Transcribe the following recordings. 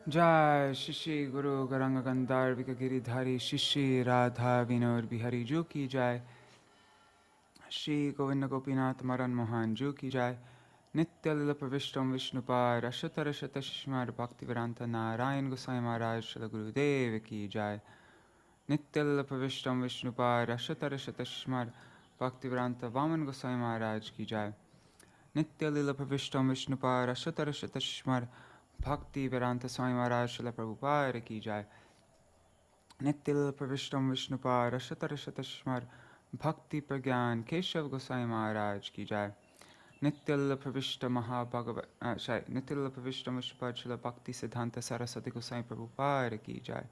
Jai Shishi Guru Garanga Gandhar Giridhari Shishi Radha Vinod Bihari Ju Ki Jai Shri Govinda Gopinath Maran Mohan Ju Ki Jai Nitya Lila Pravishtam Vishnupar Ashata Rashata Shishmar Bhakti Vedanta Narayan Gosai Maharaj Shila Guru Dev Ki Jai Nitya Lila Pravishtam Vishnupar Ashata Rashata Shishmar Bhakti Vedanta Vaman Gosai Maharaj Ki Jai Nitya Lila Pravishtam Vishnupar Ashata Rashata Shishmar Bhakti Vedanta Swami Maharaj Shila Prabhupada Ki Jai Nitya Pravishtam Vishnupar Ashata Rashata Shishmar Bhakti Pragyan Keshav Gosai Maharaj Ki Jai Nitya Pravishta Mahabhagavat Nitya Pravishta Vishnupad Shila Bhakti Siddhanta Saraswati Gosai Prabhupada Ki Jai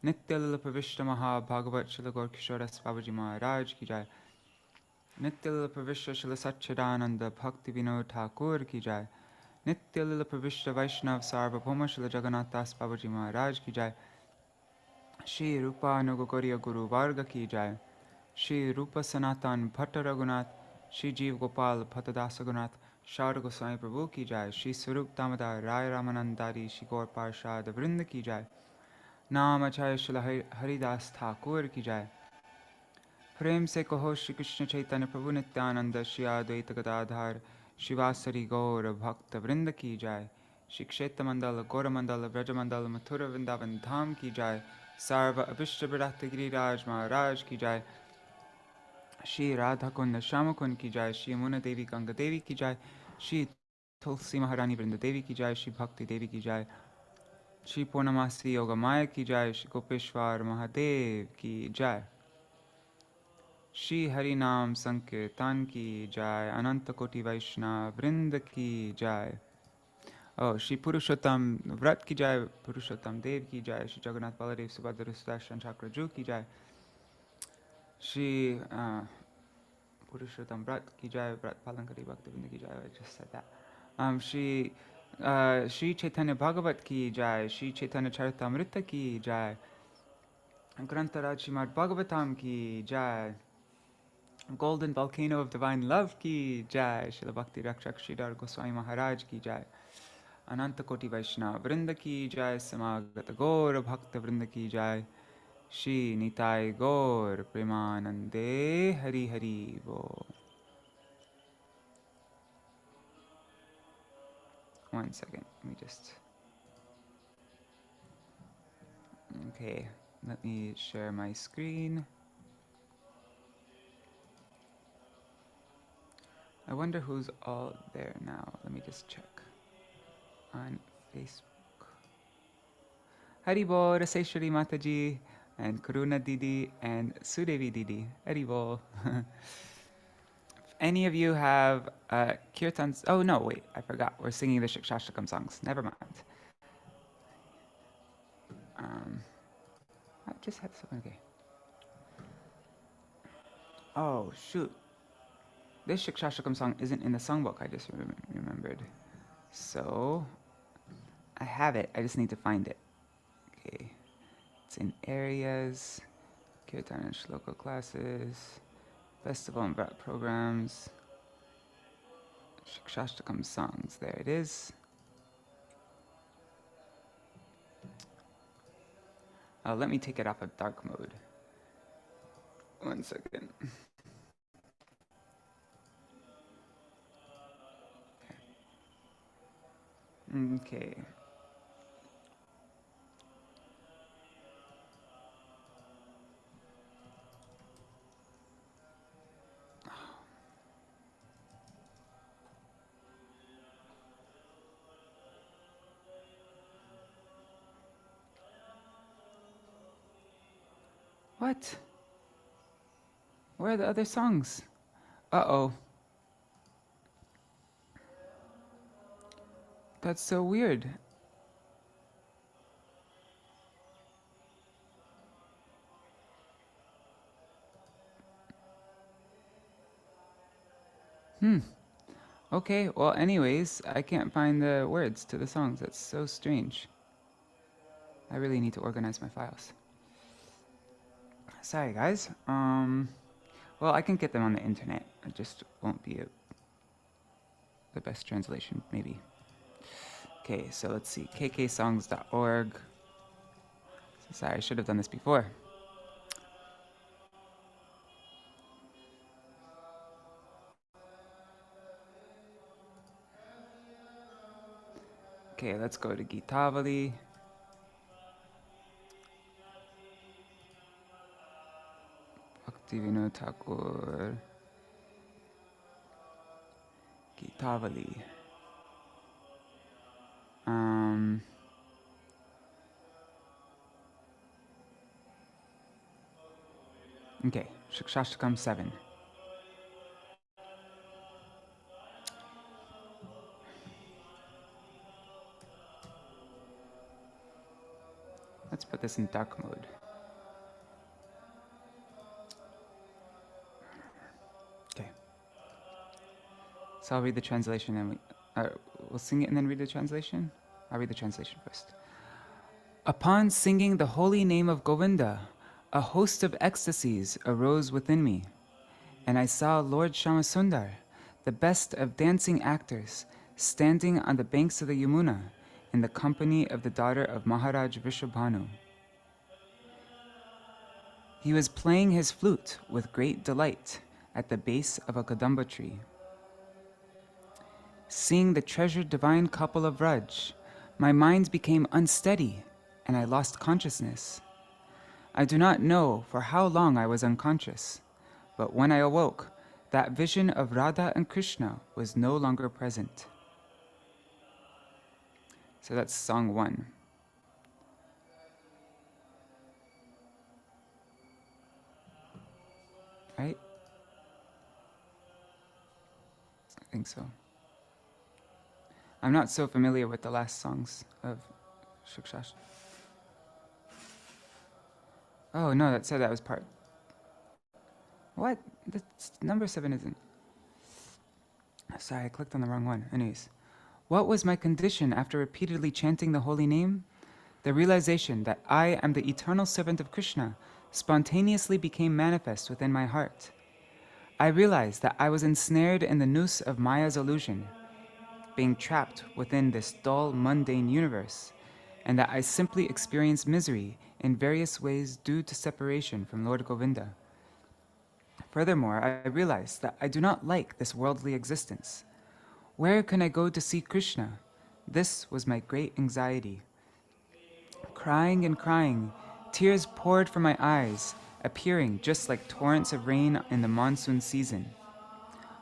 Nitya Pravishta Mahabhagavat Shila Gorkishoras Babaji Maharaj Ki Jai Nitya Pravishta Shila Satchidananda Bhakti Vinod Thakur Ki Jai Nitya Lila Pravishta Vaishnav Sarvabhauma Shila Jagannath Das Babaji Maharaj Ki Jai Shri Rupa Nugogoriya Guru Varga Ki Jai Shri Rupa Sanatan Bhatta Raghunath Shri Jeev Gopal Bhattadasa Gunath Shara Goswami Prabhu Ki Jai Shri Swarup Damodar Rai Ramanandari Shri Gaur Parshad Vrinda Ki Jai Naam Acharya Shila Haridas Thakur Ki Jai Prem Se Kaho Shri Krishna Chaitanya Prabhu Nityananda Shri Advaita Gadadhar Shivasari Gaur Bhakta Vrinda Ki Jai Shri Kshetra Mandala Gaura Mandala Vraja Mandala Mathura Vrindavan Dham Ki Jai Sarva Abhishta Bharata Giriraj Maharaj Ki Jai Shri Radha Kunda Shama Kund Ki Jai Shri Yamuna Devi Ganga Devi Ki Jai Shri Tulsi Maharani Vrinda Devi Ki Jai Shri Bhakti Devi Ki Jai Shri Purnamasi Yoga Maya Ki Jai Shri Gopeshwar Mahadev Ki Jai Shri Harinam Sankirtan Ki Jai Ananta Koti Vaishnava Vrinda Ki Jai Oh, Shri Purushottam Vrat Ki Jai Purushottam Dev Ki Jai Shri Jagannath Baladev Subhadra Sudarshan Chakra Ju Ki Jai Shri Purushottam Vrat Ki Jai Vrat Palankari Bhaktivinoda Ki Jai I just said that Shri Chaitanya Bhagavat Ki Jai Shri Chaitanya Charitamrita Ki Jai Grantaraj Srimad Bhagavatam Ki Jai Golden Volcano of Divine Love Ki Jai Srila Bhakti Rakṣaka Śrīdhara Gosvāmī Mahārāja Ki Jai Ananta Koti Vaishnava Vrinda Ki Jai Samagata Gaura Bhakta Vrinda Ki Jai Shri Nitai Gaur Premanande Hari Hari Bo. One second, let me just... Okay, let me share my screen. I wonder who's all there now. Let me just check on Facebook. Haribol, Raseshwari Mataji, and Karuna Didi, and Sudevi Didi. Haribol. If any of you have kirtans... Oh no, wait, I forgot. We're singing the Shikshashtakam songs. Never mind. I just had something. Okay. Oh, shoot. This Shikshashtakam song isn't in the songbook, I just remembered. So, I have it, I just need to find it. Okay. It's in areas, Kirtan and Shloka classes, festival and Vrat programs, Shikshashtakam songs. There it is. Let me take it off of dark mode. One second. Okay. What? Where are the other songs? Uh-oh. That's so weird. Okay, well anyways, I can't find the words to the songs. That's so strange. I really need to organize my files. Sorry guys. Well, I can get them on the internet. It just won't be the best translation, maybe. Okay, so let's see, kksongs.org. Sorry, I should have done this before. Okay, let's go to Gitavali. Bhaktivinoda Thakur. Gitavali. Okay, Shikshashtakam 7. Let's put this in dark mode. Okay. So I'll read the translation and we'll sing it and then read the translation? I'll read the translation first. Upon singing the holy name of Govinda, a host of ecstasies arose within me, and I saw Lord Shyamasundar, the best of dancing actors, standing on the banks of the Yamuna in the company of the daughter of Mahārāja Vrishabhanu. He was playing his flute with great delight at the base of a kadamba tree. Seeing the treasured divine couple of Vraj, my mind became unsteady and I lost consciousness. I do not know for how long I was unconscious, but when I awoke, that vision of Radha and Krishna was no longer present. So that's song 1. Right? I think so. I'm not so familiar with the last songs of Shikshash. Oh no, that said that was part. What? That's, number 7 isn't. Sorry, I clicked on the wrong one. Anyways. What was my condition after repeatedly chanting the holy name? The realization that I am the eternal servant of Krishna spontaneously became manifest within my heart. I realized that I was ensnared in the noose of Maya's illusion, being trapped within this dull, mundane universe, and that I simply experienced misery in various ways due to separation from Lord Govinda. Furthermore, I realized that I do not like this worldly existence. Where can I go to see Krishna? This was my great anxiety. Crying and crying, tears poured from my eyes, appearing just like torrents of rain in the monsoon season.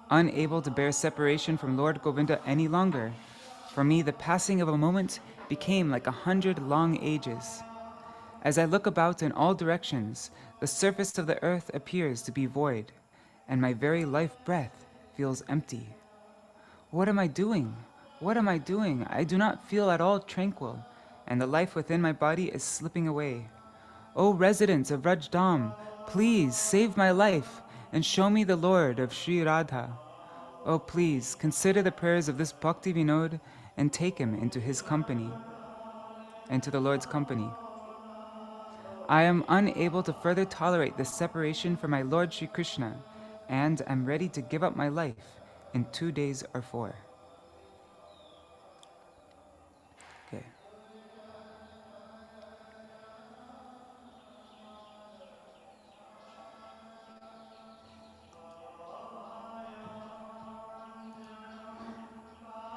Unable to bear separation from Lord Govinda any longer, for me the passing of a moment became like 100 long ages. As I look about in all directions, the surface of the earth appears to be void, and my very life breath feels empty. What am I doing? What am I doing? I do not feel at all tranquil, and the life within my body is slipping away. O residents of Rajdham, please save my life and show me the Lord of Śrīdhara. Oh, please consider the prayers of this Bhakti Vinod and take him into his company, into the Lord's company. I am unable to further tolerate this separation from my Lord Shri Krishna, and am ready to give up my life in 2 days or 4. Okay.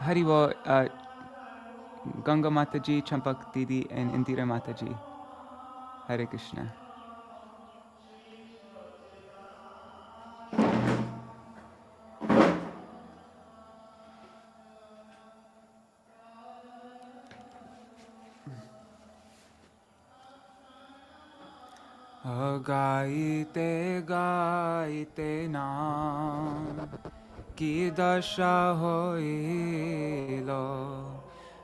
Haribo, Ganga Mataji, Champak Didi, and Indira Mataji. Hare Krishna. Gaite gaite naam ki dasha hoilo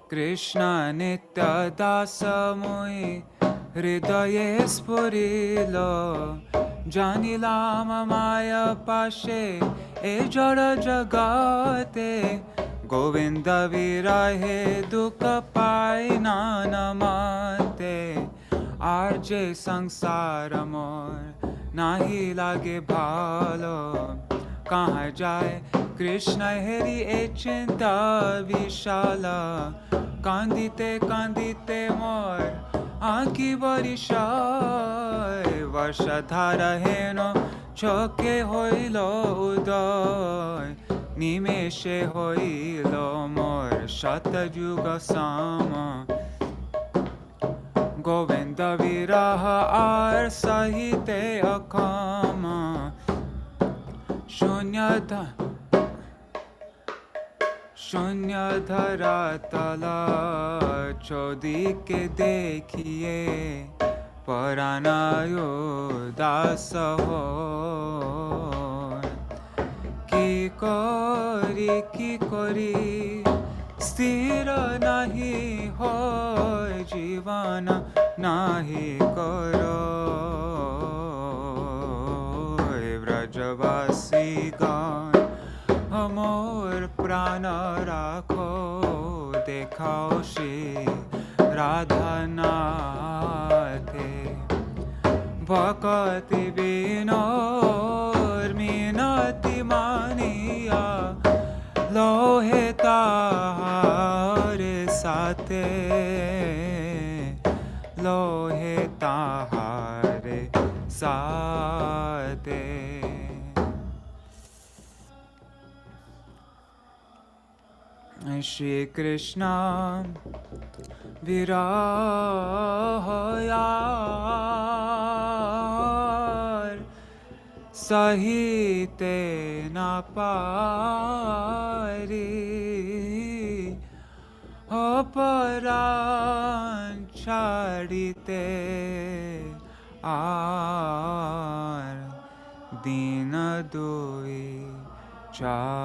Krishna nitya dasa moi hridaye spurilo janilam maya pashe e jara jagate Govinda virahe dukha pai nanamate আর যে সংসার মোর নাহি লাগে ভালো কাহা যায় কৃষ্ণ হেরি এ চিন্তা বিশালা কান্দিতে কান্দিতে মোর আঁখি বরিশায় বর্ষাধারা হেন চোখে হইল উদয় নিমেষে হইল মোর শতযুগ সাম গোবিন্দ বিরহ আর সহিতে অক্ষম শূন্য ধরা তলা চৌদিকে দেখিয়ে পরাণায় দাস কি করি স্থির নাহি হয় জীবন নাহি কর ব্রজবাসী গান মোর প্রাণ রাখো দেখাও শ্রী রাধানাথে ভকতি বিনোর মিনতি মানিয়া লোহে তাহারে সাথে লোহে তাহারে সাথে Shri Krishna Virahayar Sahite Napari Aparan Chadite Ar Dina Doi Chari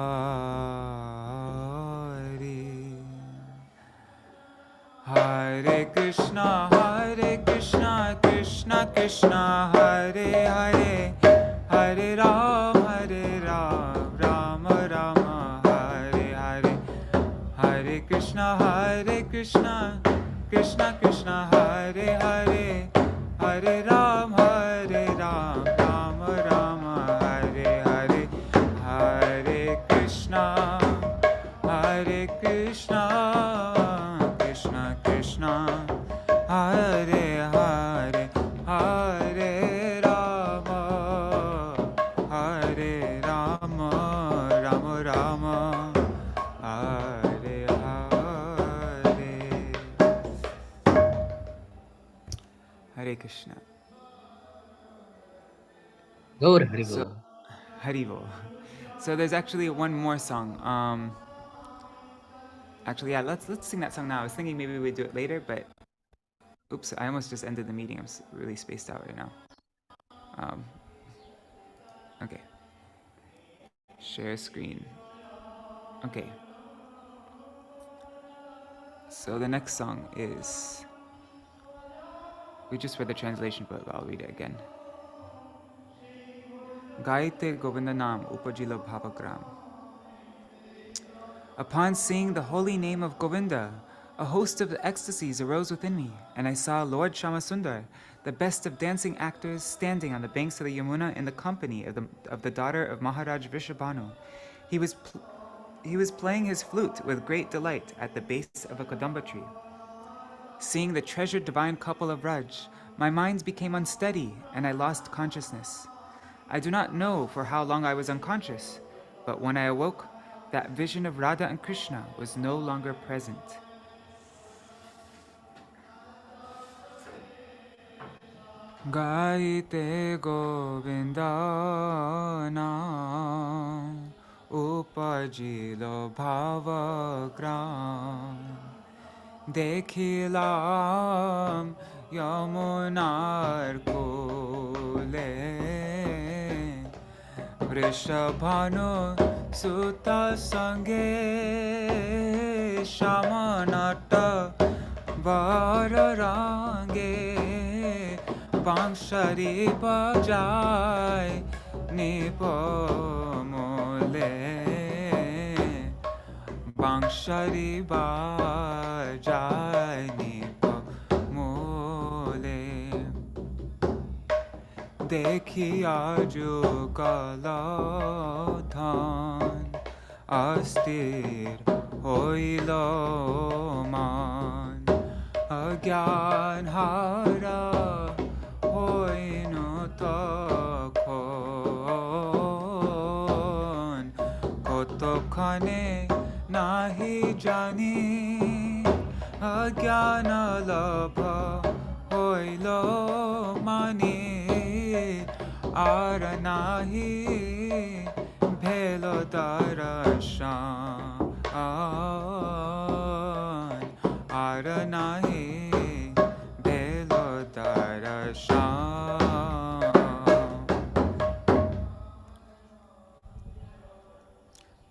Hare Krishna Krishna Krishna Hare Hare Hare Ram Ram Rama Hare Hare Hare Krishna Krishna Krishna Hare Hare Hare Ram Ram Rama Hare Hare Hare Krishna Krishna Krishna Hare Hare Hare Rama Ram Rama Hare Hare Hare Krishna. Gaur Haribo. So, Haribo. So there's actually one more song. Actually, yeah, let's sing that song now. I was thinking maybe we'd do it later, but oops, I almost just ended the meeting. I'm really spaced out right now. Okay. Share screen. Okay. So the next song is, we just read the translation, but I'll read it again. Gaite Govinda Nam Upajilo Bhavagram. Upon seeing the holy name of Govinda, a host of ecstasies arose within me, and I saw Lord Shamasundar, the best of dancing actors, standing on the banks of the Yamuna in the company of the daughter of Mahārāja Vrishabhanu. He was playing his flute with great delight at the base of a kadamba tree. Seeing the treasured divine couple of Raj, my mind became unsteady, and I lost consciousness. I do not know for how long I was unconscious, but when I awoke, that vision of Radha and Krishna was no longer present. Gaite Govinda Nam Upajilo Bhavagram Dekhilam Yamunar Kule Vrishabhanu Sutta Sange Shamanata Vararange Bangshari Bajai Nipamole Bangshari Bajai Nipamole Dekhiya Jugala Dhan Astir hoilo man agyan hara hoino tokhon kotokhane nahi jani agyana labha hoilo mani ara nahi bhelo darashan ara nahi bhelo darashan.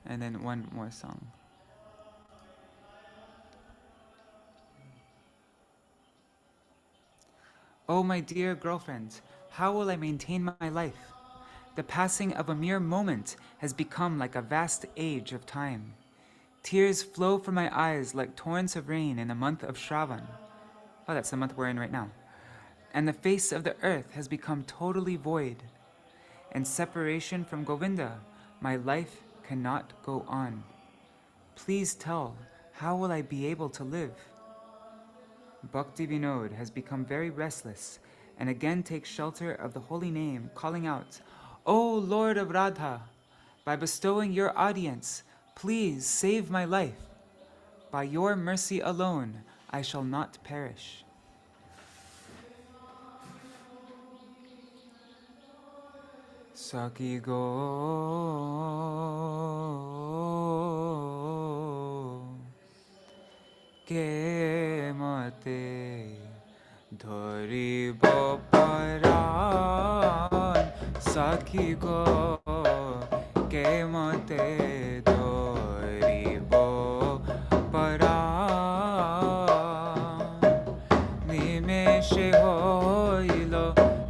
And then one more song. Oh, my dear girlfriend, how will I maintain my life? The passing of a mere moment has become like a vast age of time. Tears flow from my eyes like torrents of rain in the month of Shravan. Oh, that's the month we're in right now. And the face of the earth has become totally void. In separation from Govinda, my life cannot go on. Please tell, how will I be able to live? Bhakti Vinod has become very restless and again takes shelter of the holy name, calling out, O Lord of Radha, by bestowing your audience, please save my life. By your mercy alone, I shall not perish. Saki go ke mate dhari bo paran. Saki go ke mate dhari bo paran. Nimeshe hoilo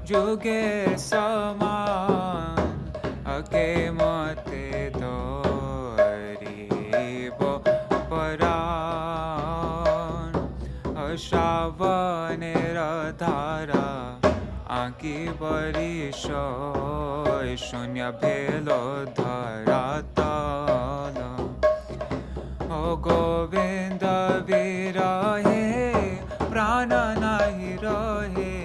juge saman ake mate dhari bo paran. Shravanera dhara anki barishoy shunya bhelo dharatala. O Govinda virahe prana nahi rahe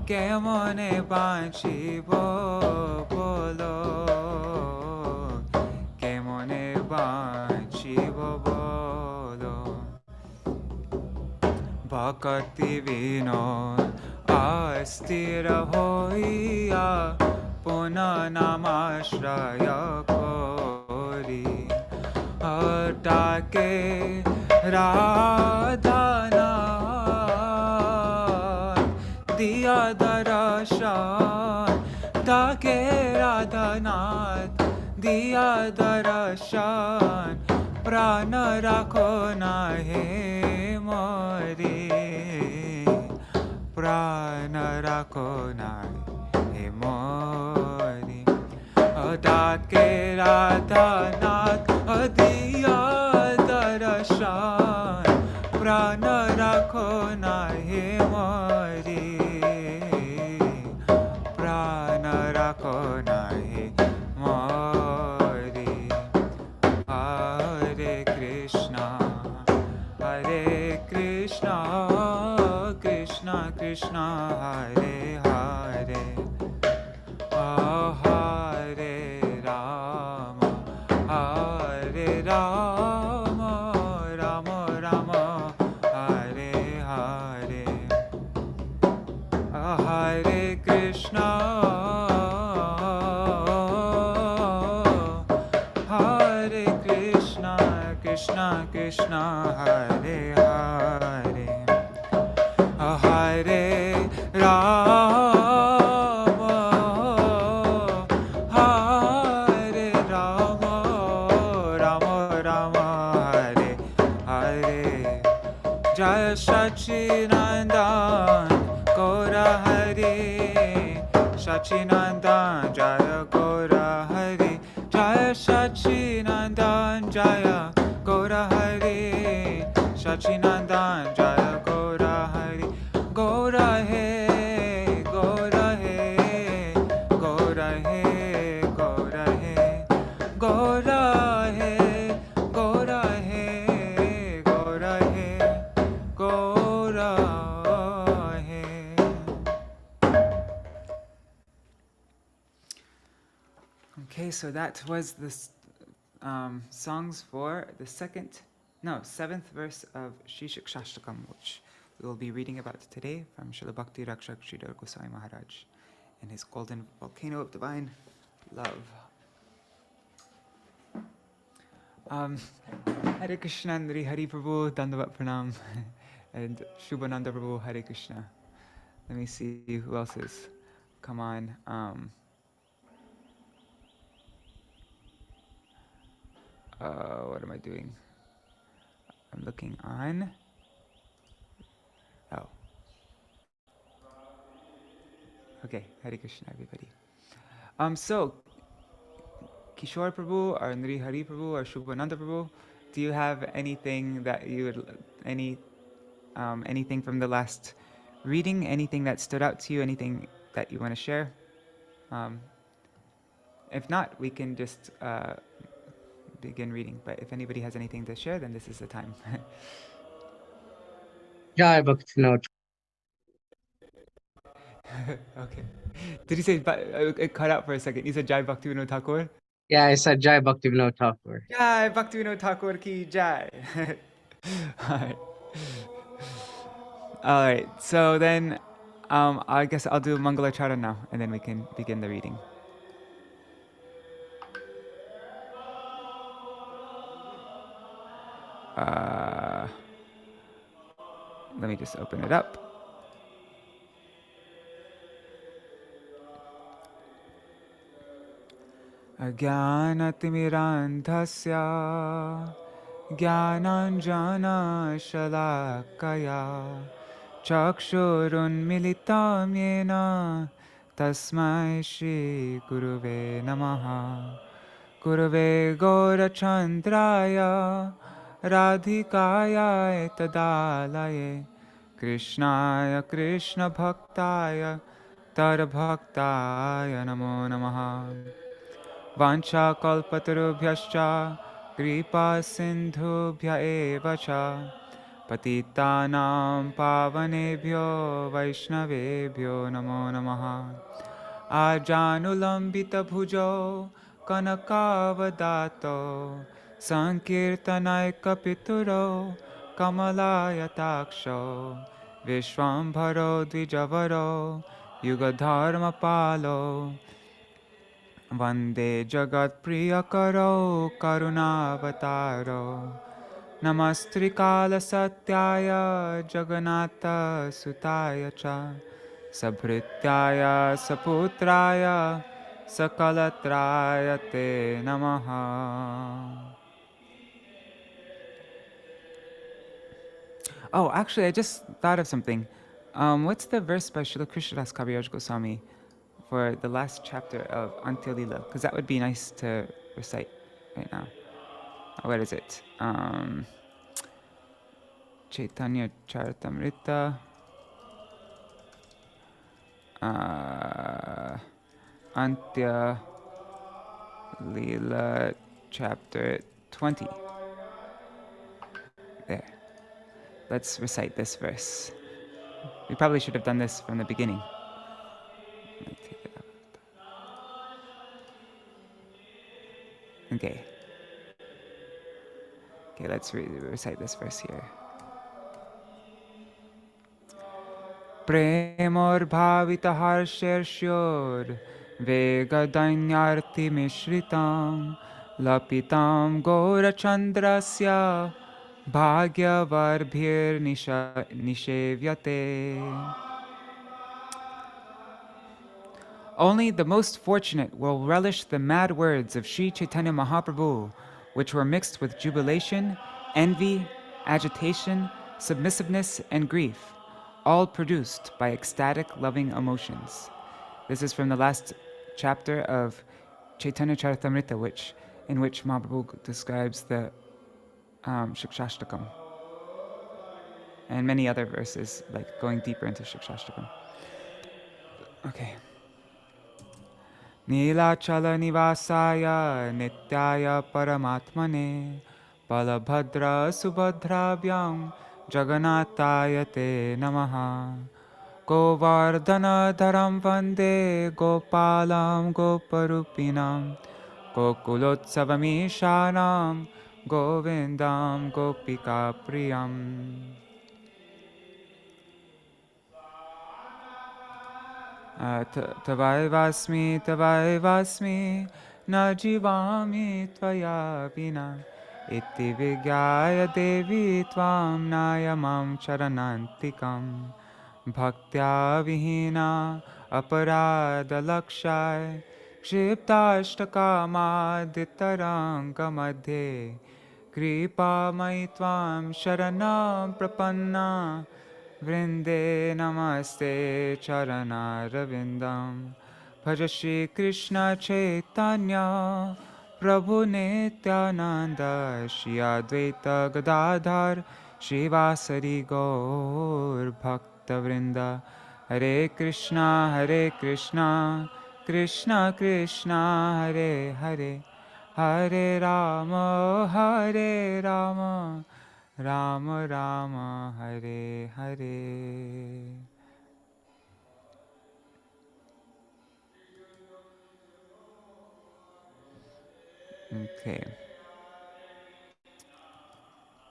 kemone banchibo bolo kemone banchibo bolo. Bhakti Vinod asthira hoiya puna namashraya kori atake radhana diya darashan take radhanath diya darashan prana rakho nahe mori prana rakho nahe mori. Take radhanath diya darashan prana rakho nahe mori prana rakho nahe mori. Hare Krishna Krishna Krishna Hare Hare Hare Rama Rama Rama Hare Hare. Hare Krishna Krishna Krishna Hare Hare Hare Rama Hare Rama Rama Rama Hare Hare. Jaya Sachinandan Gaura Hari Sachinandan Jaya Gaura Hari Jaya Sachinandan Jaya Gaura Hari Sachinandan Jaya Gaura Hari. Gaura He Gaura He Gaura He Gaura He Gaura He Gaura He rahe. Okay, so that was the songs for the seventh verse of Sri Shikshashtakam, which we will be reading about today from Srila Bhakti Rakṣaka Śrīdhara Gosvāmī Mahārāja and his golden volcano of divine love. Hare Krishna, Nri Hari Prabhu, Dandavat Pranam, and Shubhananda Prabhu, Hare Krishna. Let me see who else is come on. What am I doing? I'm looking on. Oh. Okay, Hare Krishna, everybody. So, Kishore Prabhu, or Nri Hari Prabhu, or Shubhananda Prabhu, do you have anything that you would, anything from the last reading, anything that stood out to you, anything that you want to share? If not, we can just begin reading. But if anybody has anything to share, then this is the time. Jai Bhakti Vinod. Okay. Did you say, it cut out for a second. You said Jai Bhakti Vinod Thakur? Yeah, I said Jai Bhakti Vinod Thakur. Jai Bhakti Vinod Thakur ki Jai. All right. So then, I guess I'll do Mangalacharana now, and then we can begin the reading. Let me just open it up. Ajnanatimidandhasya Jnananjana Shalakaya Chakshurunmilitam Yena Tasmai Shri Guruve Namaha Gurave Gaurachandraya Radhikaya Tadalaye Krishnaya Krishna Bhaktaya Tarbhaktaya Namo Namaha Vancha kalpatarubhyascha kripa sindhubhya eva cha patitanam pavanebhyo vaishnavebhyo namo namaha ajanulambita bhujo kanakavadato sankirtanay kapituro kamalaya vishwambharo dvijavaro yugadharma palo Vande Jagat Priyakaro Karunavataro Namastrikala Satyaya Jagannatha Sutaya Cha Sabhrityaya Saputraya Sakalatraya Te Namaha. Oh, actually, I just thought of something. What's the verse by Srila Krishnadas Kaviraj Goswami for the last chapter of Antya Lila? Because that would be nice to recite right now. What is it? Caitanya Charitamrita. Antya Lila chapter 20. There. Let's recite this verse. We probably should have done this from the beginning. Okay, let's recite this verse here. Premor bhavita harsher vegadanyarti mishritam lapitam gaurachandrasya bhagyavarbhir nishevyate. Only the most fortunate will relish the mad words of Sri Caitanya Mahāprabhu, which were mixed with jubilation, envy, agitation, submissiveness, and grief, all produced by ecstatic, loving emotions. This is from the last chapter of Caitanya Charitamrita, in which Mahāprabhu describes the Shikshashtakam, and many other verses, like going deeper into Shikshashtakam. Okay. Nilachala nivasaya nityaya paramatmane palabhadra subhadravyam Jagannataya te namaha. Govardhana dharam vande Gopalam Goparupinam Gokulotsavamishanam Govindam Gopika Priyam. Tavaivasmi na jivami tvaya vina iti vigyaya devi tvam nayamam charanantikam bhaktya vihina aparada lakshaya kshiptashtakamadittaranga madhe kripa mai tvam sharanam prapanna Vrinde namaste charanarvindam Bhaja Shri Krishna Chaitanya Prabhu Nityananda Shri Advaita Gadadhar Shri Vasari Gaur Bhakta Vrinda Hare Krishna Krishna Krishna Hare Hare Hare Rama Rama Rama Hare Hare. Okay.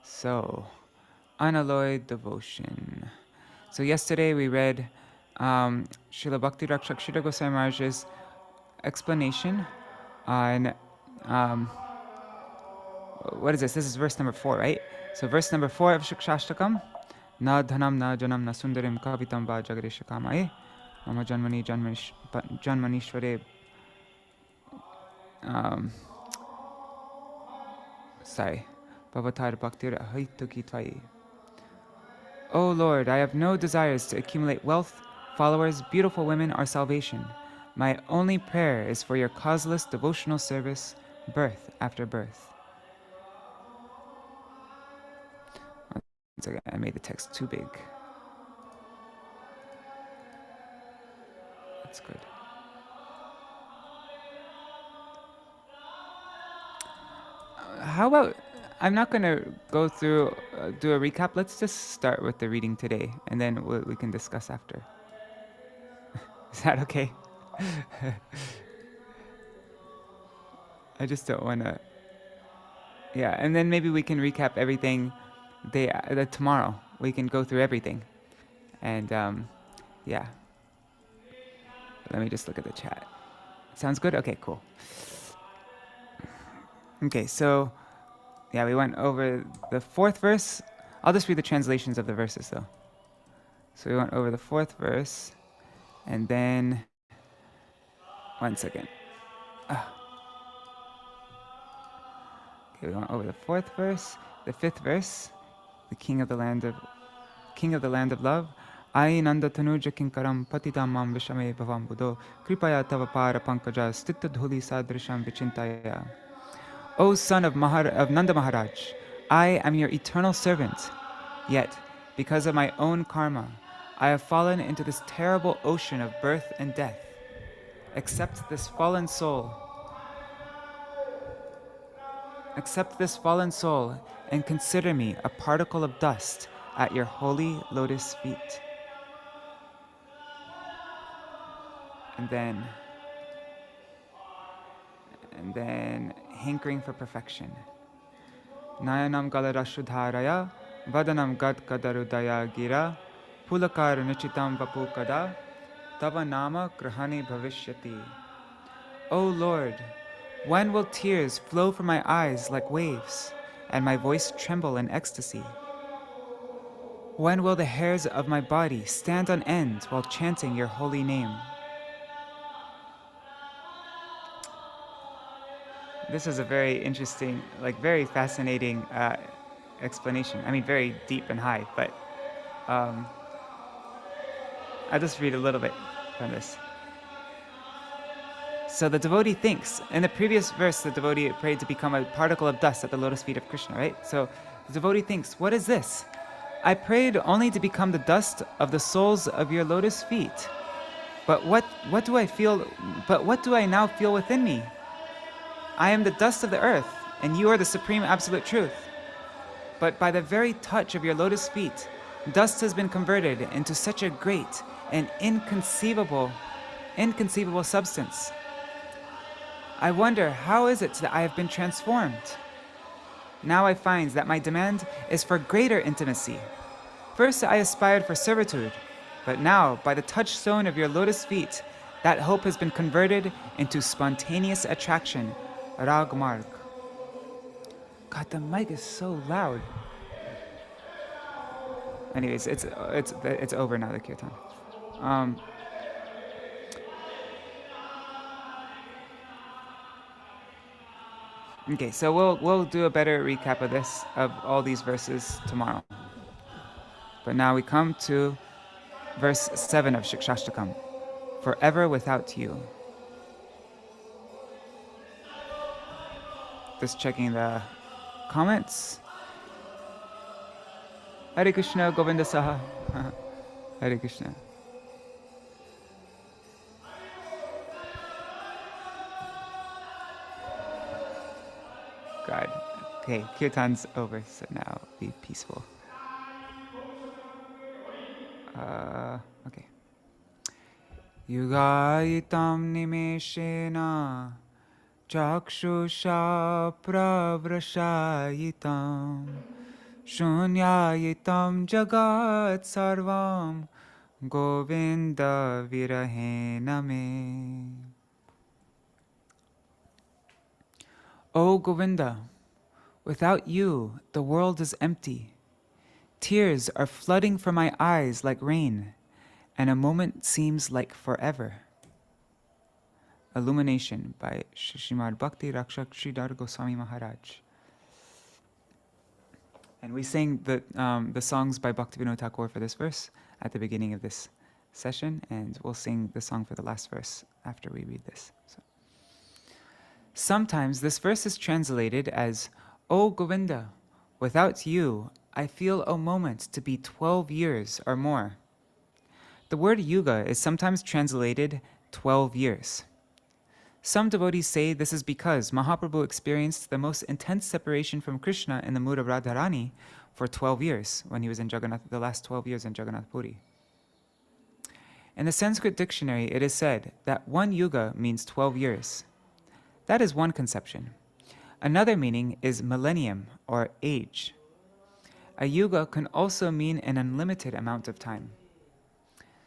So, unalloyed devotion. So yesterday we read Srila Bhakti Rakṣaka Gosvāmī Mahārāja's explanation on what is this? This is verse number 4, right? So verse number 4 of Shikshashtakam, Na dhanam na janam na sundarim kavitam va jagarishakamaye mama janmanishvare bhavatar bhaktir ahituki tvai. O Lord, I have no desires to accumulate wealth, followers, beautiful women, or salvation. My only prayer is for your causeless devotional service, birth after birth. I made the text too big. That's good. How about, I'm not going to go through, do a recap. Let's just start with the reading today, and then we can discuss after. Is that okay? I just don't want to. Yeah, and then maybe we can recap everything tomorrow. We can go through everything. And yeah. Let me just look at the chat. Sounds good? Okay, cool. Okay, so yeah, we went over the 4th verse. I'll just read the translations of the verses though. So we went over the 4th verse, and then, one second. Okay, we went over the 4th verse, the 5th verse, the king of the land of love. Ai nanda tanuja kinkaram patitam mam vishame bhavam buddho kripaya tava para pankaja stita dhuli sadrisham vichintaya. O son of Nanda Mahārāja, I am your eternal servant. Yet, because of my own karma, I have fallen into this terrible ocean of birth and death. Accept this fallen soul and consider me a particle of dust at your holy lotus feet. And then hankering for perfection. Nayanam galarashudharaya, vadanam gad kadarudaya gira, pulakar nichitam vapukada, tava nama grahani bhavishyati. O Lord, when will tears flow from my eyes like waves, and my voice tremble in ecstasy? When will the hairs of my body stand on end while chanting your holy name? This is a very interesting, very fascinating explanation. I mean, very deep and high, but I'll just read a little bit from this. So the devotee thinks, in the previous verse, the devotee prayed to become a particle of dust at the lotus feet of Krishna, right? So the devotee thinks, what is this? I prayed only to become the dust of the soles of your lotus feet. But what do I feel? But what do I now feel within me? I am the dust of the earth, and you are the supreme absolute truth. but by the very touch of your lotus feet, dust has been converted into such a great and inconceivable substance. I wonder, how is it that I have been transformed? Now I find that my demand is for greater intimacy. First I aspired for servitude, but now, by the touchstone of your lotus feet, that hope has been converted into spontaneous attraction, Ragmarg. God, the mic is so loud. Anyways, it's over now, the kirtan. Okay, so we'll do a better recap of this, of all these verses tomorrow. But now we come to verse 7 of Shikshashtakam. Forever without you. Just checking the comments. Hare Krishna, Govinda Saha. Hare Krishna. God. Okay, kirtan's over, so now be peaceful. Okay. Yugayitam nimeshena chakshusha pravrashayitam shunyayitam jagat sarvam govinda virahena me. O Govinda, without you the world is empty. Tears are flooding from my eyes like rain, and a moment seems like forever. Illumination by Śrīmad Bhakti Rakṣaka Śrīdhara Gosvāmī Mahārāja. And we sang the songs by Bhaktivinoda Thakur for this verse at the beginning of this session, and we'll sing the song for the last verse after we read this. So. Sometimes this verse is translated as, O Govinda, without you, I feel a moment to be 12 years or more. The word yuga is sometimes translated 12 years. Some devotees say this is because Mahāprabhu experienced the most intense separation from Krishna in the mood of Radharani for 12 years when he was in Jagannath, the last 12 years in Jagannath Puri. In the Sanskrit dictionary, it is said that one yuga means 12 years. That is one conception. Another meaning is millennium or age. A yuga can also mean an unlimited amount of time.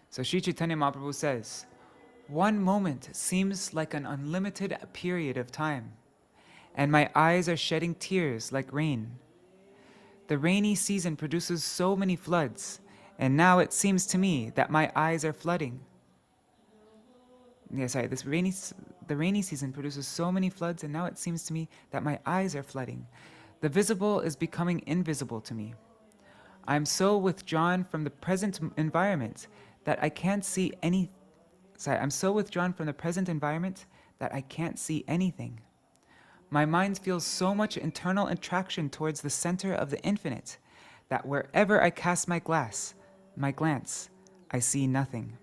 So Sri Caitanya Mahaprabhu says, one moment seems like an unlimited period of time, and my eyes are shedding tears like rain. The rainy season produces so many floods, and now it seems to me that my eyes are flooding. The rainy season produces so many floods, and now it seems to me that my eyes are flooding. The visible is becoming invisible to me. I am so withdrawn from the present environment that I can't see any. I'm so withdrawn from the present environment that I can't see anything. My mind feels so much internal attraction towards the center of the infinite that wherever I cast my glance, I see nothing.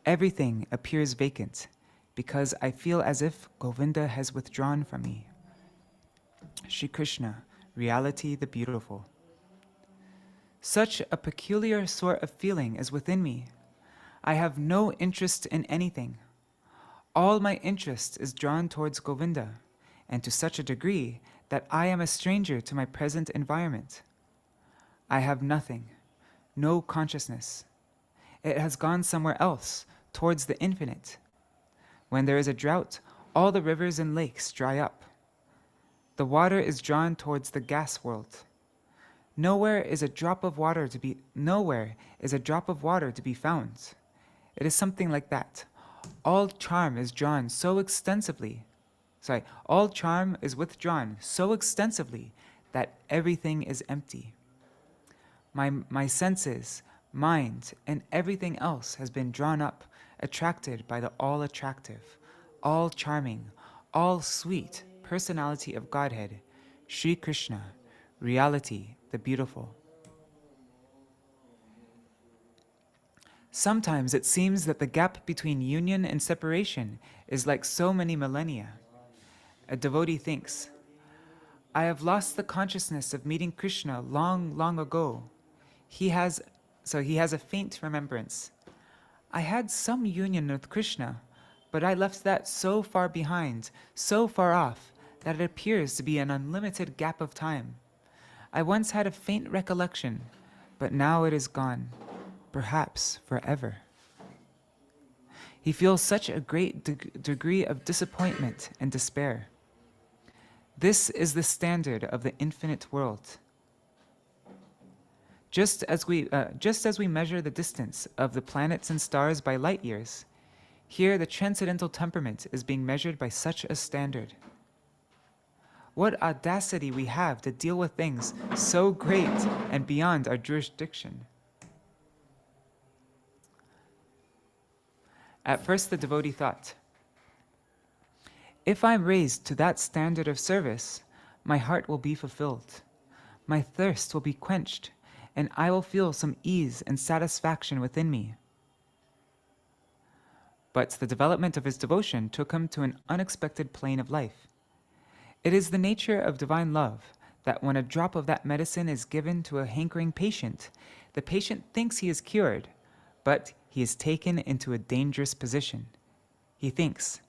Everything appears vacant because I feel as if Govinda has withdrawn from me. Shri Krishna, reality the beautiful. Such a peculiar sort of feeling is within me. I have no interest in anything. All my interest is drawn towards Govinda, and to such a degree that I am a stranger to my present environment. I have nothing, no consciousness. It has gone somewhere else, towards the infinite. When there is a drought, all the rivers and lakes dry up. The water is drawn towards the gas world. Nowhere is a drop of water to be found. It is something like that. All charm is withdrawn so extensively that everything is empty. My senses, mind, and everything else has been drawn up, attracted by the all-attractive, all-charming, all-sweet personality of Godhead, Shri Krishna, reality, the beautiful. Sometimes it seems that the gap between union and separation is like so many millennia. A devotee thinks, I have lost the consciousness of meeting Krishna long, long ago. He has a faint remembrance. I had some union with Krishna, but I left that so far behind, so far off, that it appears to be an unlimited gap of time. I once had a faint recollection, but now it is gone, perhaps forever. He feels such a great degree of disappointment and despair. This is the standard of the infinite world. Just as we measure the distance of the planets and stars by light years, here the transcendental temperament is being measured by such a standard. What audacity we have to deal with things so great and beyond our jurisdiction. At first the devotee thought, if I'm raised to that standard of service, my heart will be fulfilled, my thirst will be quenched, and I will feel some ease and satisfaction within me. But the development of his devotion took him to an unexpected plane of life. It is the nature of divine love that when a drop of that medicine is given to a hankering patient, the patient thinks he is cured, but he is taken into a dangerous position. He thinks,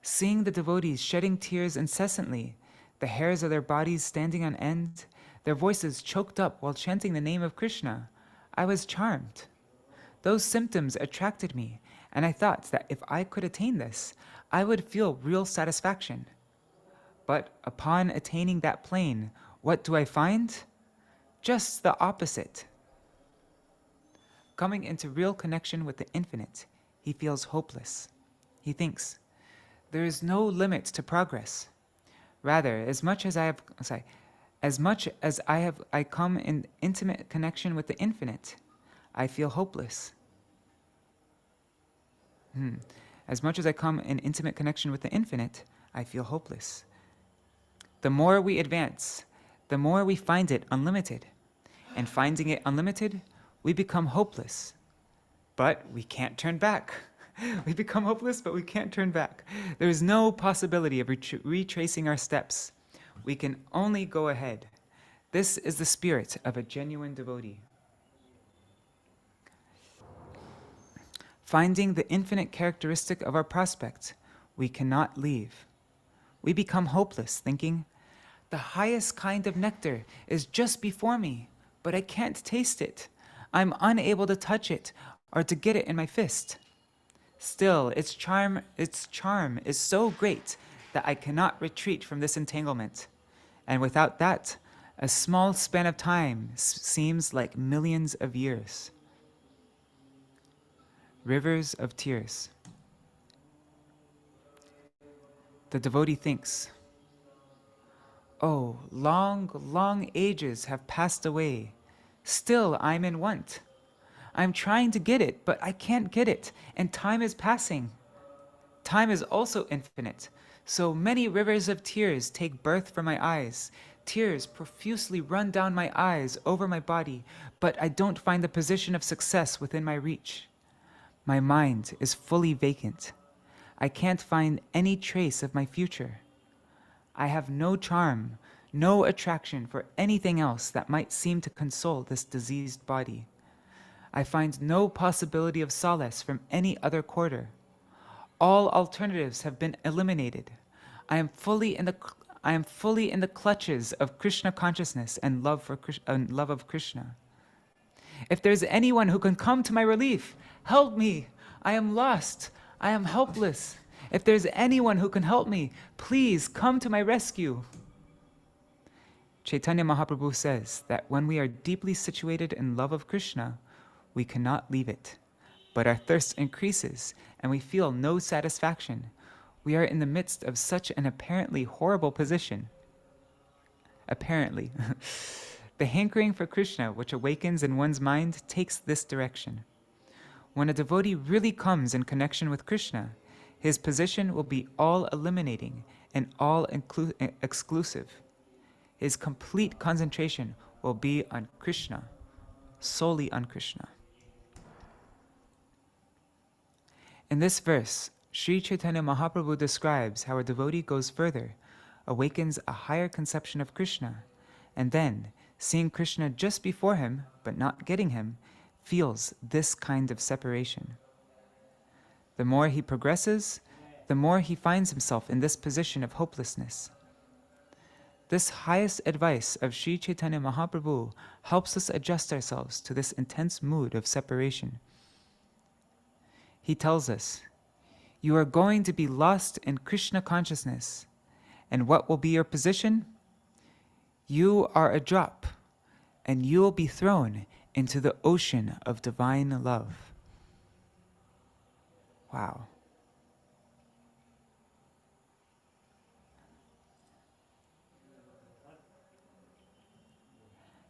seeing the devotees shedding tears incessantly, the hairs of their bodies standing on end, their voices choked up while chanting the name of Krishna, I was charmed. Those symptoms attracted me, and I thought that if I could attain this, I would feel real satisfaction. But upon attaining that plane, what do I find? Just the opposite. Coming into real connection with the infinite, he feels hopeless. He thinks, there is no limit to progress. Rather, as much as I come in intimate connection with the infinite, I feel hopeless. As much as I come in intimate connection with the infinite, I feel hopeless. The more we advance, the more we find it unlimited. And finding it unlimited, we become hopeless. But we can't turn back. We become hopeless, but we can't turn back. There is no possibility of retracing our steps. We can only go ahead. This is the spirit of a genuine devotee. Finding the infinite characteristic of our prospect, we cannot leave. We become hopeless, thinking, the highest kind of nectar is just before me, but I can't taste it. I'm unable to touch it or to get it in my fist. Still, its charm is so great that I cannot retreat from this entanglement. And without that, a small span of time seems like millions of years. Rivers of tears. The devotee thinks, oh, long, long ages have passed away. Still, I'm in want. I'm trying to get it, but I can't get it, and time is passing. Time is also infinite, so many rivers of tears take birth from my eyes. Tears profusely run down my eyes, over my body, but I don't find the position of success within my reach. My mind is fully vacant. I can't find any trace of my future. I have no charm, no attraction for anything else that might seem to console this diseased body. I find no possibility of solace from any other quarter. All alternatives have been eliminated. I am fully in the clutches of Krishna consciousness and love of Krishna. If there's anyone who can come to my relief, help me. I am lost. I am helpless. If there's anyone who can help me, please come to my rescue. Caitanya Mahāprabhu says that when we are deeply situated in love of Krishna, we cannot leave it. But our thirst increases and we feel no satisfaction. We are in the midst of such an apparently horrible position. Apparently. The hankering for Krishna, which awakens in one's mind, takes this direction. When a devotee really comes in connection with Krishna, his position will be all eliminating and all exclusive. His complete concentration will be on Krishna, solely on Krishna. In this verse, Sri Chaitanya Mahaprabhu describes how a devotee goes further awakens a higher conception of Krishna, and then, seeing Krishna just before him, but not getting him, feels this kind of separation. The more he progresses, the more he finds himself in this position of hopelessness. This highest advice of Sri Caitanya Mahāprabhu helps us adjust ourselves to this intense mood of separation. He tells us, "You are going to be lost in Krishna consciousness, and what will be your position? You are a drop, and you will be thrown into the ocean of divine love." Wow.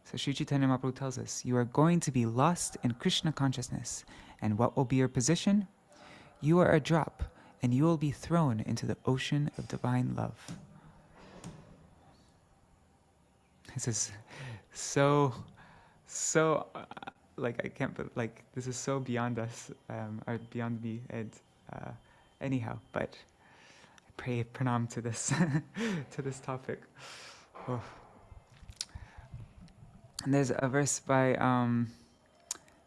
So Sri Chaitanya Mahaprabhu tells us, you are going to be lost in Krishna consciousness. And what will be your position? You are a drop, and you will be thrown into the ocean of divine love. This is like, I can't, but like, this is so beyond us, or beyond me, and anyhow, but I pray pranam to this, to this topic. Oh. And there's a verse by,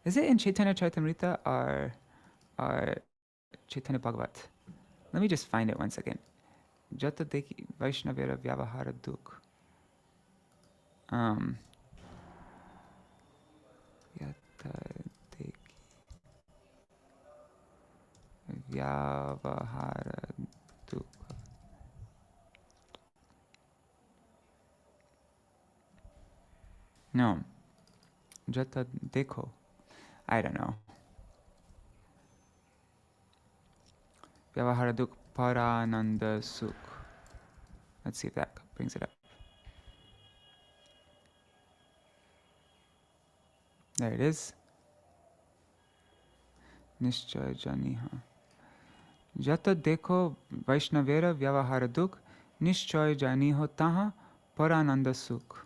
is it in Chaitanya Charitamrita or Chaitanya Bhagavat? Let me just find it one second. Jata deki Vaishnavera Vyavahara Duk. Yata deki Vyavahara Duk. No. Jata Dekho. I don't know. Vyavahara Duk Parananda Sukh. Let's see if that brings it up. There it is. Nishchay Janiha. Jata Dekho Vaishnavera Vyavahara Duk Nishchay Janiho Taha Parananda Sukh.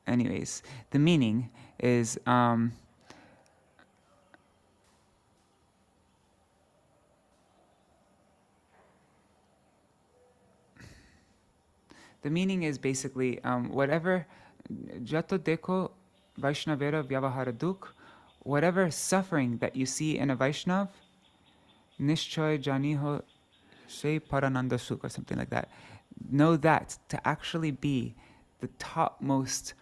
Anyways, the meaning is the meaning is basically whatever Jato Deko Vaishnavera Vyavahara Duk, whatever suffering that you see in a Vaishnav, Nishchoy Janiho Shai Parananda Sukh or something like that. Know that to actually be the topmost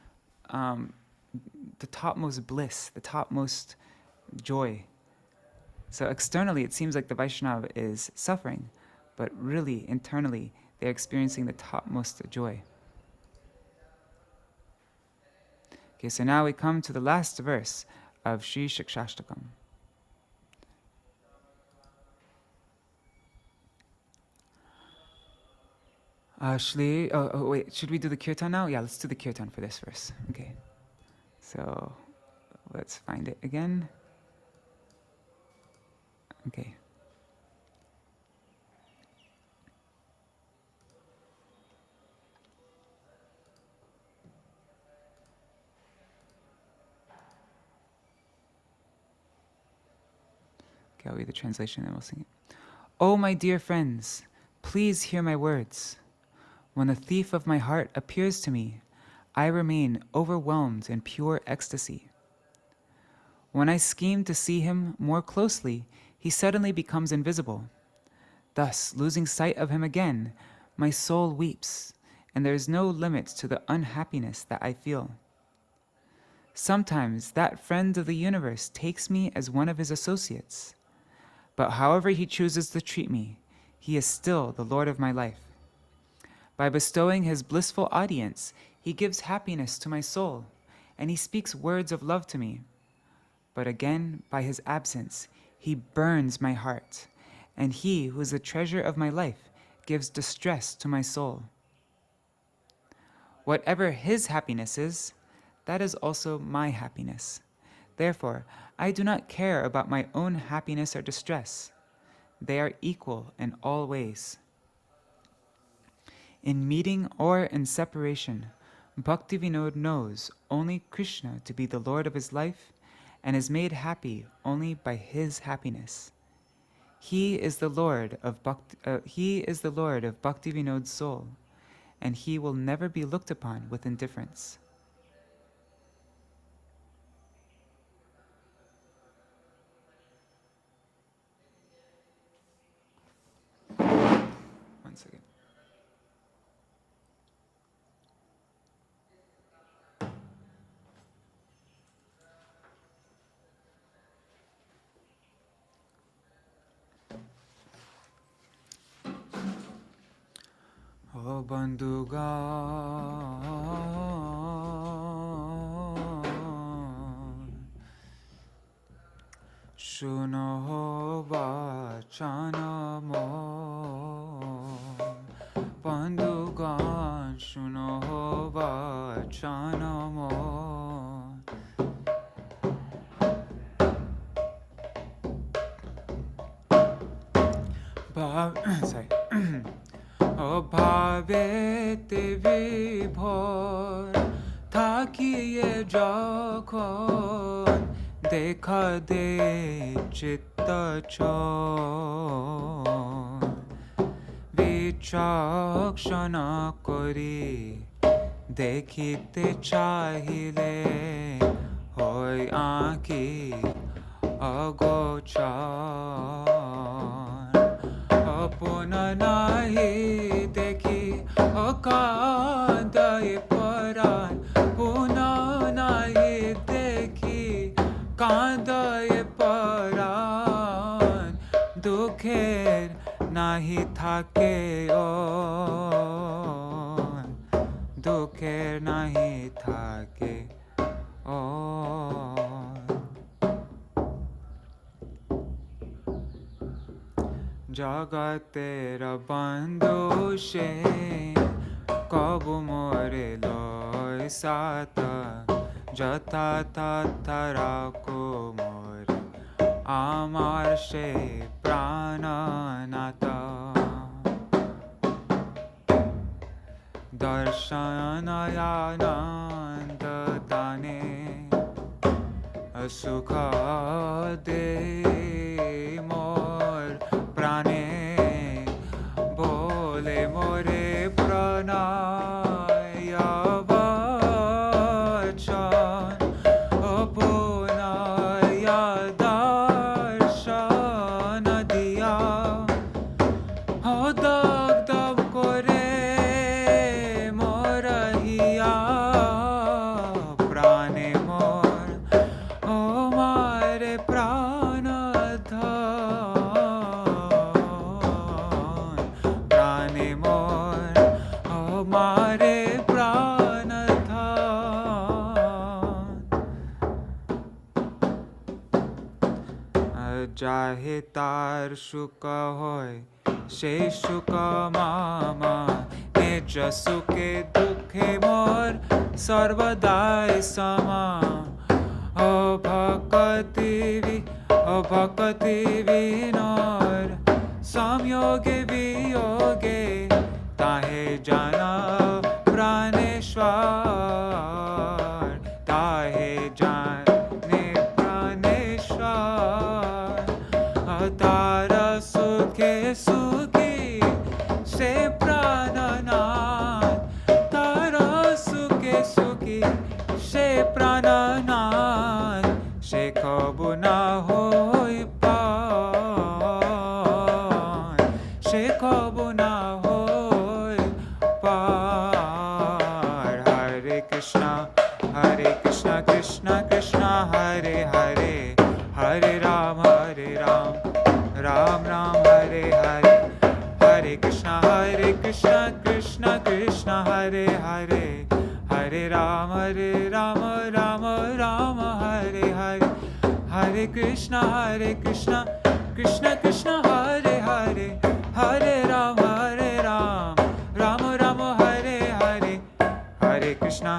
bliss, the topmost joy. So externally, it seems like the Vaishnava is suffering, but really, internally, they're experiencing the topmost joy. Okay, so now we come to the last verse of Sri Shikshashtakam. Wait, should we do the kirtan now? Yeah, let's do the kirtan for this verse. Okay. So, let's find it again. Okay. Okay, I'll read the translation and we'll sing it. Oh, my dear friends, please hear my words. When the thief of my heart appears to me, I remain overwhelmed in pure ecstasy. When I scheme to see him more closely, he suddenly becomes invisible. Thus, losing sight of him again, my soul weeps, and there is no limit to the unhappiness that I feel. Sometimes that friend of the universe takes me as one of his associates, but however he chooses to treat me, he is still the Lord of my life. By bestowing his blissful audience, he gives happiness to my soul, and he speaks words of love to me. But again, by his absence, he burns my heart, and he who is the treasure of my life gives distress to my soul. Whatever his happiness is, that is also my happiness. Therefore, I do not care about my own happiness or distress. They are equal in all ways. In meeting or in separation, Bhaktivinoda knows only Krishna to be the Lord of his life and is made happy only by his happiness. He is the Lord of Bhaktivinoda's soul, and he will never be looked upon with indifference. One second. O Bandhugan, Shuno Vachana Mo. Bandhugan, Shuno Vachana Mo. Sorry. অভাবেতে বিভোর থাকিয়ে যখন দেখা দে চিত্ত চোর বিচক্ষণ করি দেখিতে চাহিলে হয় আঁকি অগোচর अपना नाही देखी कांदाय परान पुना नाही देखी कांदाय परान दुखेर नाही থাকে दुखेर नाही থাকে জগতের বন্ধু সে কবু মোরে লয় সাত যথা তথা রাখো মোরে আমার সে প্রাণনাথ দর্শনানন্দ দানে সুখ দে মোর প্রাণে বলে মোরে প্রণয় বচন অপুনয় দর্শন দিয়া দগ দগ করে মোরহিয়া প্রাণে মোর ও মারে প্রাণ প্রাণে মোর ও মারে প্রাণ যাহে তার সুখ হয় সেই সুখ মামা নিজ সুখে দুঃখে মোর সর্বদাই সমা ও ভক্তি বিনোর संयोगे वियोगे ताहे जाना प्राणेश्वर ताहे जाने प्राणेश्वर तारा सुखे सुखी से प्राणनाथ तारा सुखे सुखी से प्राणनाथ से कबू ना होई সে কবু না হয় পার হরে Krishna Krishna Krishna Hare Hare Hare Ram Ram Ram Hare Hare Hare Krishna Krishna Krishna Hare Hare Hare Ram Ram Ram Hare Hare Hare Krishna Krishna Krishna Hare Hare Hare Ram, Ram Ram, Hare Hare, Hare Krishna,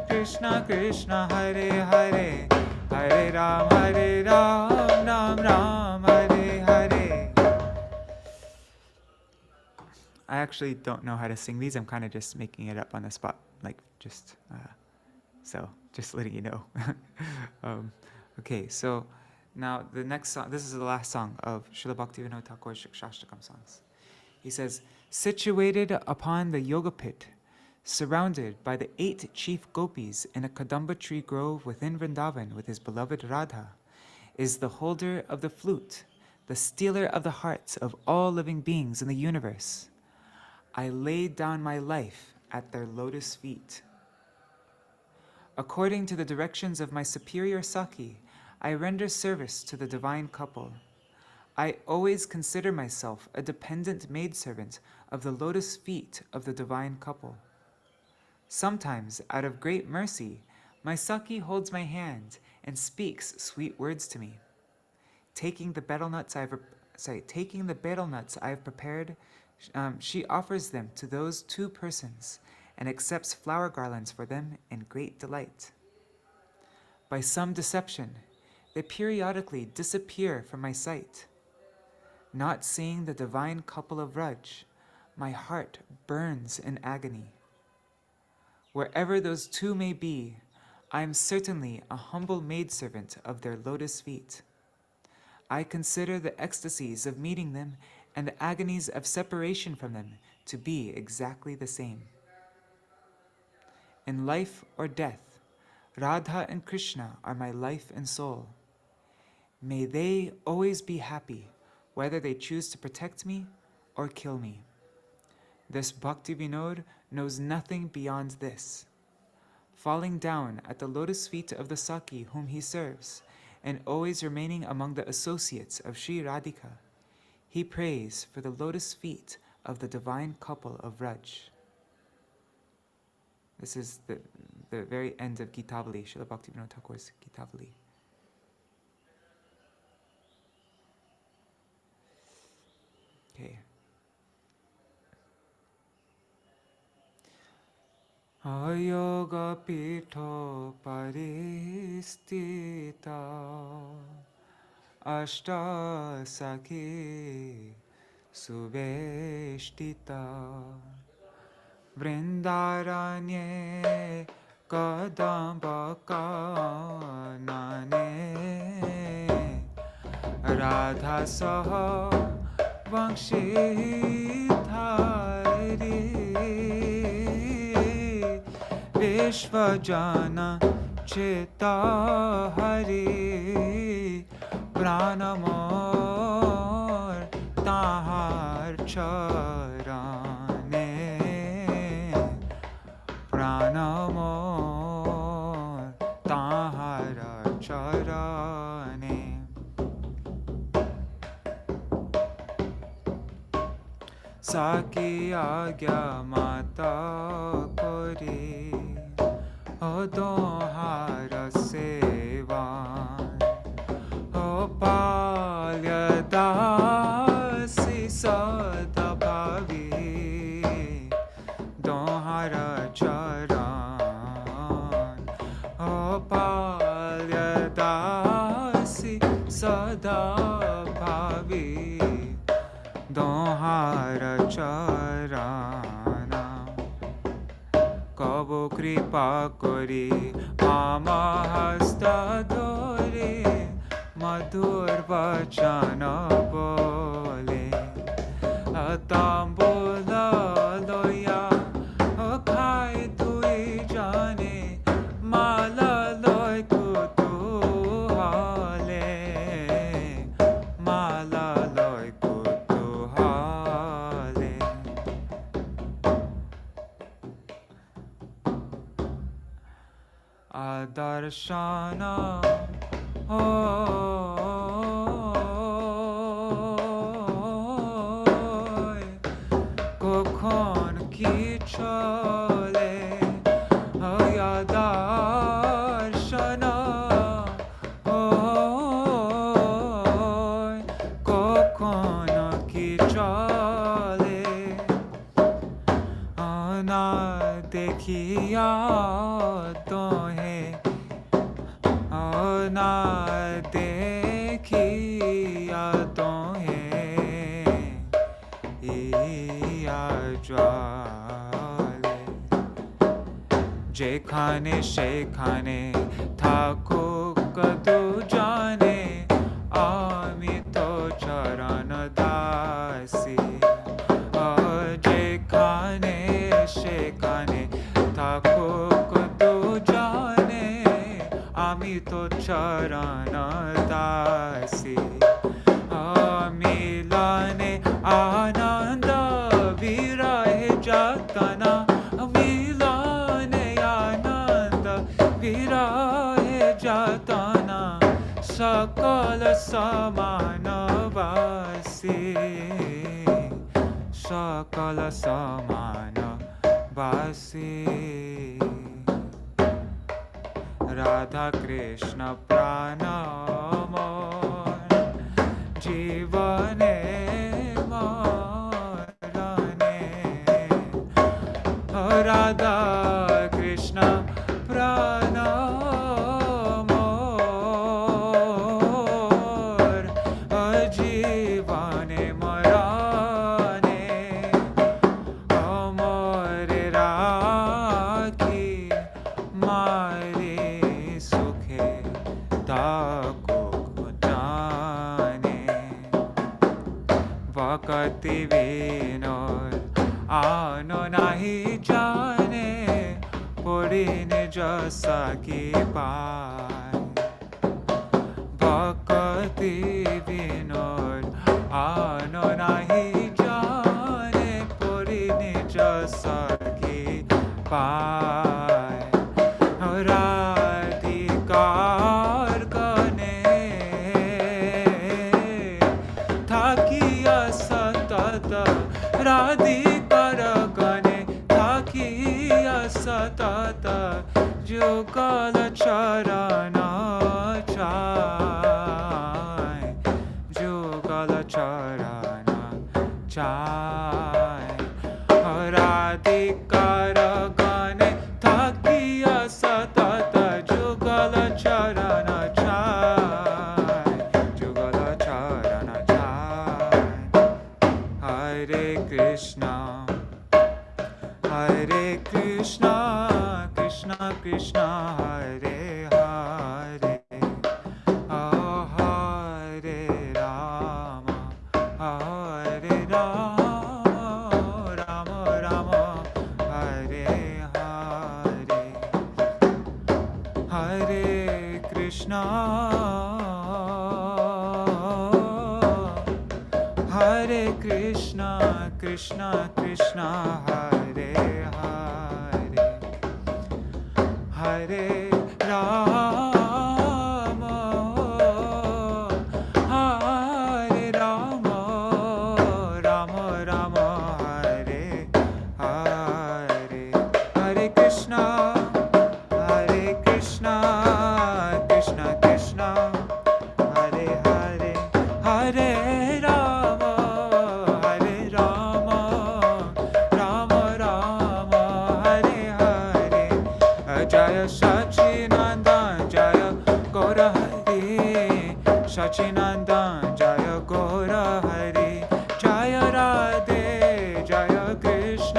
Krishna Krishna, Hare Hare, Hare Ram, Ram Ram, Hare Hare. I actually don't know how to sing these. I'm kind of just making it up on the spot. like just letting you know. Okay, so now the next song, this is the last song of Srila Bhaktivinoda Thakur's Shikshashtakam songs. He says, situated upon the yoga pit, surrounded by the 8 chief gopis in a kadamba tree grove within Vrindavan with his beloved Radha, is the holder of the flute, the stealer of the hearts of all living beings in the universe. I laid down my life at their lotus feet. According to the directions of my superior Saki, I render service to the divine couple. I always consider myself a dependent maidservant of the lotus feet of the divine couple. Sometimes, out of great mercy, my Saki holds my hand and speaks sweet words to me. Taking the betel nuts I have prepared, she offers them to those 2 persons and accepts flower garlands for them in great delight. By some deception, they periodically disappear from my sight. Not seeing the divine couple of Vraj, my heart burns in agony. Wherever those 2 may be, I am certainly a humble maidservant of their lotus feet. I consider the ecstasies of meeting them and the agonies of separation from them to be exactly the same. In life or death, Radha and Krishna are my life and soul. May they always be happy, whether they choose to protect me or kill me. This Bhakti Vinod knows nothing beyond this. Falling down at the lotus feet of the Saki whom he serves, and always remaining among the associates of Sri Radhika, he prays for the lotus feet of the divine couple of Vraj. This is the very end of Gitavali, Srila Bhaktivinoda Thakur's Gitavali. Okay. Ayoga pitho paristita ashta sakhi subeshtita vrindaranye kadamba kanane radha saha vangshithari Vishvajana Cheta Hari Pranamor Tahar Charane Pranamor Tahar Charane Saki Agya Mata Kori Dohara Sevan O Palyadasi Sadabhavi Dohara Charan O Palyadasi Sadabhavi Dohara Charan Kabo kripa kori amahasta dhore madhur vachana bole atambola loya khai dui jane mala loy kutuhale mala loy kutuhale Adarshana Kokhon ki chale Ayadarshana Kokhon ki chale Ana dekhiya na dekhiya tohe iya jwale যেখানে সেখানে থাকুক কদু জানে আমি তো চরণ দাসী যেখানে সেখানে থাকুক কদু জানে আমি তো চরণ দাসী মিলনে আনন্দ বিরহে যতনা মিলনে আনন্দ বিরহে যতনা সকল সমানবাসী সকল সমানবাসী রাধা কৃষ্ণ প্রাণ জীবনে মরণে রাধা কৃষ্ণ প্রাণ মোর জীবনে মরণে মোরে রাখি মারে সুখে তাকো জানে ভক্তি বিনোর আনো নাহি জানে পড়িনে জসা কি পায় ভক্তি বিনোর আনো নাহি জানে পড়িনে জসা কি পায় রাধিকার গনে থাকিয়া সতত রাধিকার গনে থাকিয়া সতত যুগল চরণ চায় যুগল চরণ চায় রাধিকার গনে থাকিয়া সতত যুগল চরণ চায় যুগল চরণ চায় হরে কৃষ্ণ কৃষ্ণ কৃষ্ণ হরে হরে হরে রাম রাম রাম হরে হরে হরে কৃষ্ণ কৃষ্ণ কৃষ্ণ হরে হরে হরে রাম হরে রাম রাম রাম হরে হরে হরে কৃষ্ণ কৃষ্ণ কৃষ্ণ হরে হরে হরে রাম রাম রাম হরে হরে জয় সচিনন্দন জয় গৌর হরি সচিনন্দন জয় গৌর হরি জয় রাধে জয় কৃষ্ণ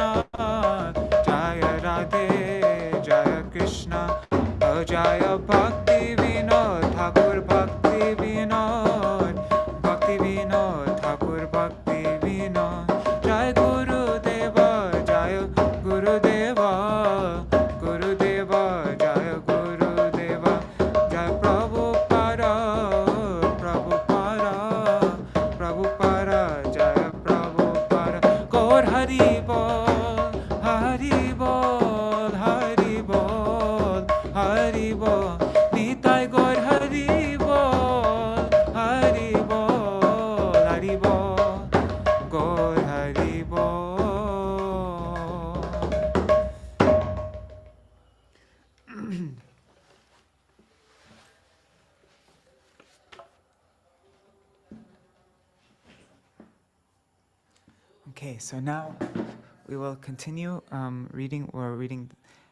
জয় রাধে জয় কৃষ্ণ জয় ভক্তি বিনোদ ঠাকুর ভক্তি বিনোদ ঠাকুর ভক্তি বিনোদ জয় গুরুদেব জয় গুরুদেব গুরুদেব জয় গুরুদেব জয় প্রভুপাদ প্রভুপাদ জয় প্রভুপাদ গৌর হরি বল হরি বল হরি বল হরি বল নিতাই গৌর হরি বল হরি বল হরি বল গৌর হরি বল Okay, so now we will continue reading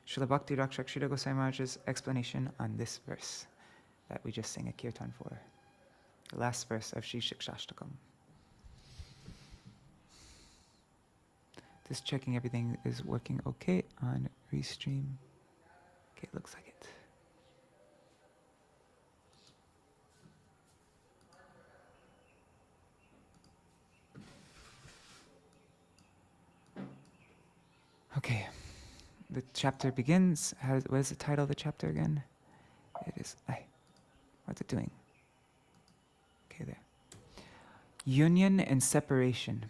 Srila Bhakti Rakṣaka Srila Gosvāmī Mahārāja's explanation on this verse that we just sang a kirtan for, the last verse of Shri Shikshashtakam. Just checking everything is working okay on Restream. Okay, it looks like it. Okay, the chapter begins. What is the title of the chapter again? It is, what's it doing? Okay, there. Union and separation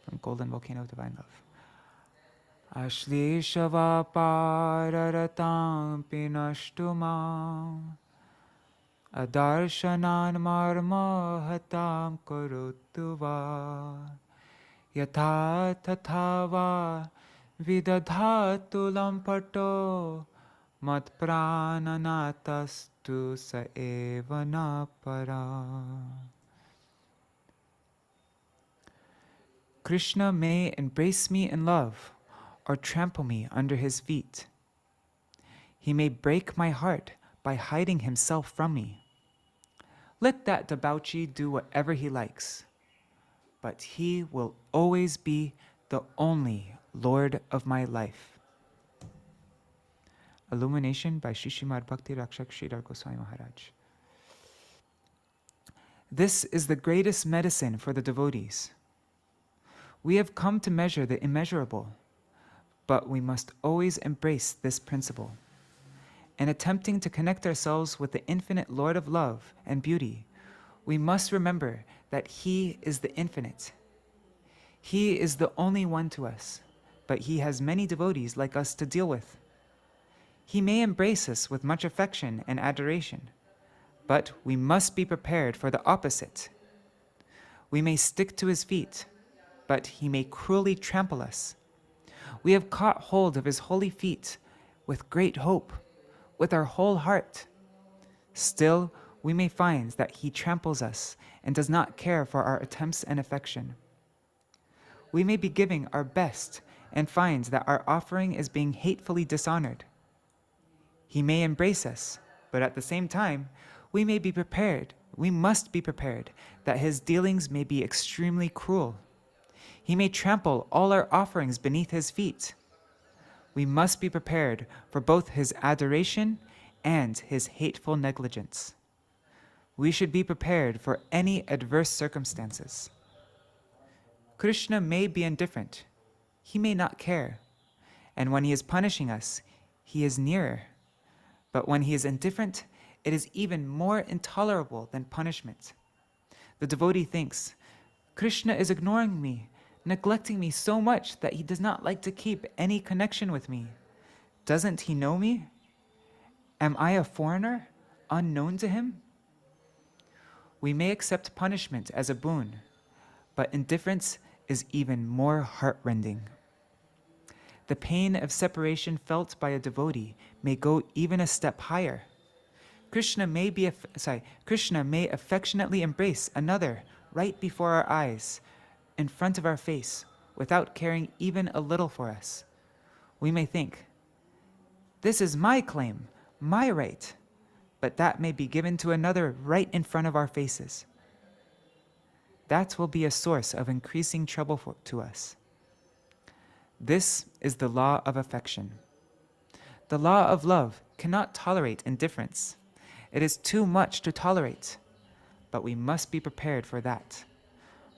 from Golden Volcano of Divine Love. Ashleshava pararatam pinashtumam adarshanan marmahatam karotuva yatha tathava vidadhatu lampato mat prananatastu sa eva na para. Krishna may embrace me in love or trample me under his feet. He may break my heart by hiding himself from me. Let that debauchee do whatever he likes, but he will always be the only Lord of my life. Illumination by Śrīmad Bhakti Rakṣaka Śrīdhara Gosvāmī Mahārāja. This is the greatest medicine for the devotees. We have come to measure the immeasurable, but we must always embrace this principle. In attempting to connect ourselves with the infinite Lord of love and beauty, we must remember that He is the infinite. He is the only one to us, but He has many devotees like us to deal with. He may embrace us with much affection and adoration, but we must be prepared for the opposite. We may stick to His feet, but He may cruelly trample us. We have caught hold of His holy feet with great hope, with our whole heart. Still, we may find that He tramples us and does not care for our attempts and affection. We may be giving our best and find that our offering is being hatefully dishonored. He may embrace us, but at the same time, we must be prepared that His dealings may be extremely cruel. He may trample all our offerings beneath His feet. We must be prepared for both His adoration and His hateful negligence. We should be prepared for any adverse circumstances. Krishna may be indifferent. He may not care. And when He is punishing us, He is nearer. But when He is indifferent, it is even more intolerable than punishment. The devotee thinks, Krishna is ignoring me, neglecting me so much that He does not like to keep any connection with me. Doesn't He know me? Am I a foreigner, unknown to Him? We may accept punishment as a boon, but indifference is even more heartrending. The pain of separation felt by a devotee may go even a step higher. Krishna may affectionately embrace another right before our eyes, in front of our face, without caring even a little for us. We may think, this is my claim, my right, but that may be given to another right in front of our faces. That will be a source of increasing trouble to us. This is the law of affection. The law of love cannot tolerate indifference. It is too much to tolerate, but we must be prepared for that.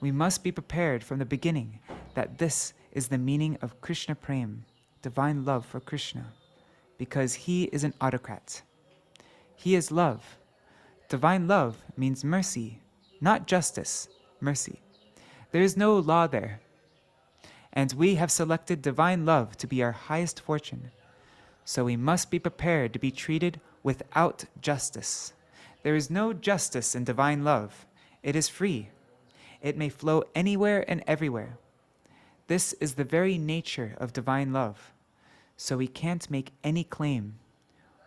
We must be prepared from the beginning that this is the meaning of Krishna Prem, divine love for Krishna, because He is an autocrat. He is love. Divine love means mercy, not justice, mercy. There is no law there. And we have selected divine love to be our highest fortune. So we must be prepared to be treated without justice. There is no justice in divine love. It is free. It may flow anywhere and everywhere. This is the very nature of divine love. So we can't make any claim.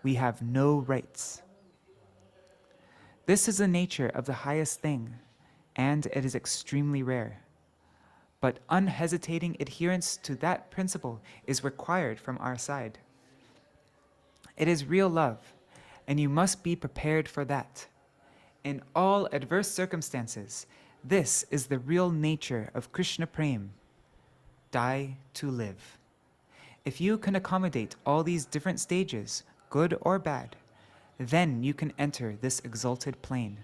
We have no rights. This is the nature of the highest thing, and it is extremely rare. But unhesitating adherence to that principle is required from our side. It is real love, and you must be prepared for that. In all adverse circumstances, this is the real nature of Krishna Prem, die to live. If you can accommodate all these different stages, good or bad, then you can enter this exalted plane.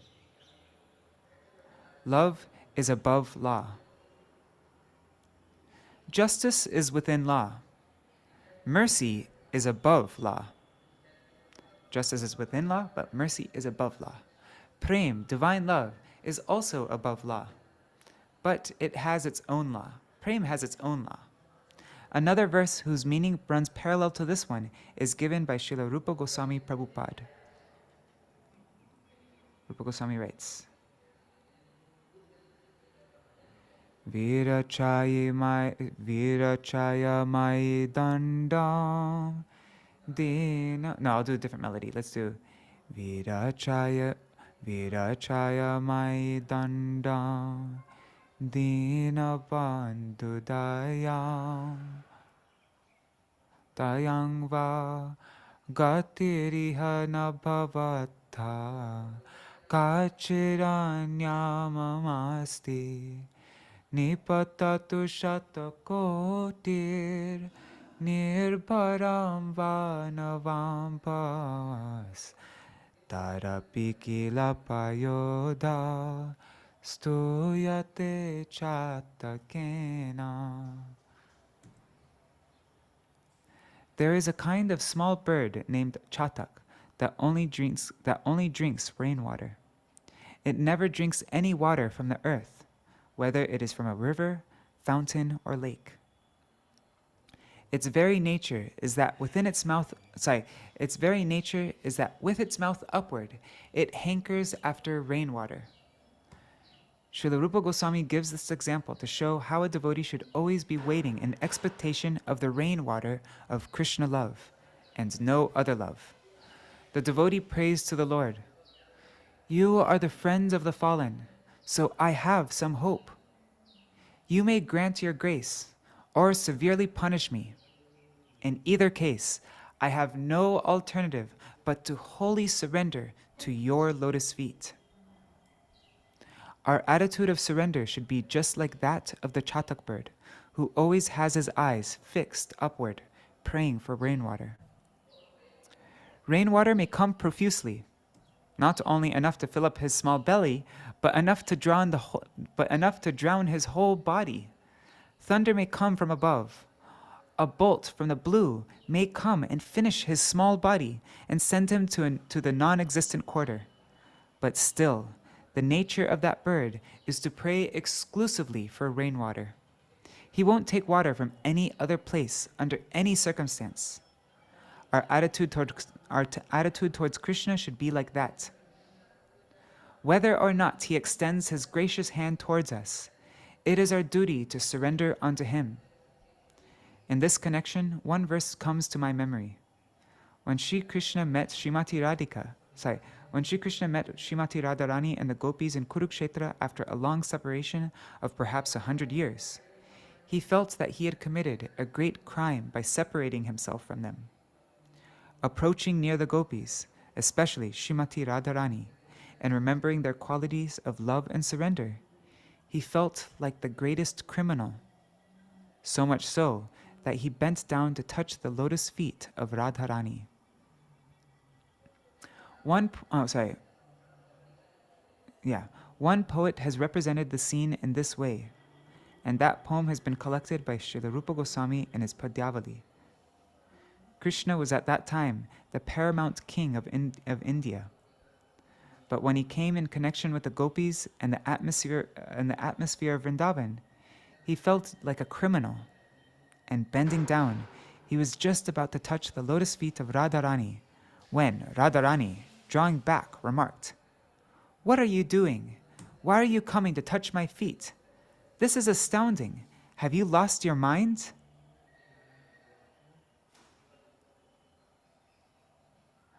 Love is above law. Justice is within law. Mercy is above law. Justice is within law, but mercy is above law. Prem, divine love, is also above law, but it has its own law. Prem has its own law. Another verse whose meaning runs parallel to this one is given by Srila Rupa Gosvāmī Prabhupada. Rupa Gosvāmī writes, Virachaya mai dandam dina. No, I'll do a different melody. Let's do Virachaya mai dandam dina bandhu dayam va gatiriha na bhavatha kachiranyamamasti nipatatu shatakotir nirbharam vanavampas tarapi kilapayoda stuyate chatakena. There is a kind of small bird named chatak that only drinks rainwater. It never drinks any water from the earth, whether it is from a river, fountain, or lake. Its very nature is that with its mouth upward, it hankers after rainwater. Srila Rupa Gosvāmī gives this example to show how a devotee should always be waiting in expectation of the rainwater of Krishna love and no other love. The devotee prays to the Lord, "You are the friends of the fallen, so I have some hope. You may grant your grace or severely punish me. In either case, I have no alternative but to wholly surrender to your lotus feet." Our attitude of surrender should be just like that of the chatak bird, who always has his eyes fixed upward, praying for rainwater. Rainwater may come profusely, not only enough to fill up his small belly, but enough to drown his whole body. Thunder may come from above. A bolt from the blue may come and finish his small body and send him to the non-existent quarter. But still, the nature of that bird is to pray exclusively for rainwater. He won't take water from any other place under any circumstance. Our attitude towards Krishna should be like that. Whether or not he extends his gracious hand towards us, it is our duty to surrender unto him. In this connection, one verse comes to my memory. When Sri Krishna met Srimati Radharani and the gopis in Kurukshetra after a long separation of perhaps 100 years, he felt that he had committed a great crime by separating himself from them. Approaching near the gopis, especially Srimati Radharani, and remembering their qualities of love and surrender, he felt like the greatest criminal, so much so that he bent down to touch the lotus feet of Radharani. One poet has represented the scene in this way, and that poem has been collected by Srila Rupa Gosvāmī in his Padyavali. Krishna was at that time the paramount king of India. But when he came in connection with the gopis and the atmosphere of Vrindavan, he felt like a criminal, and bending down, he was just about to touch the lotus feet of Radharani, when Radharani, drawing back, remarked, "What are you doing? Why are you coming to touch my feet? This is astounding. Have you lost your mind?"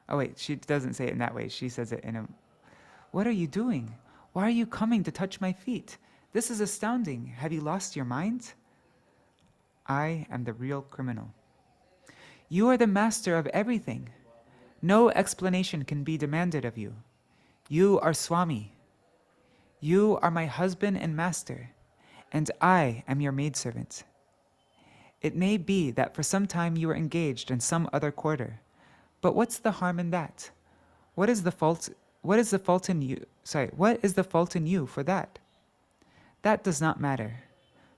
Oh wait, she doesn't say it in that way. She says it in a, "What are you doing? Why are you coming to touch my feet? This is astounding. Have you lost your mind? I am the real criminal. You are the master of everything. No explanation can be demanded of you. You are Swami. You are my husband and master, and I am your maidservant. It may be that for some time you are engaged in some other quarter, but what's the harm in that? What is the fault in you? What is the fault in you for that? That does not matter,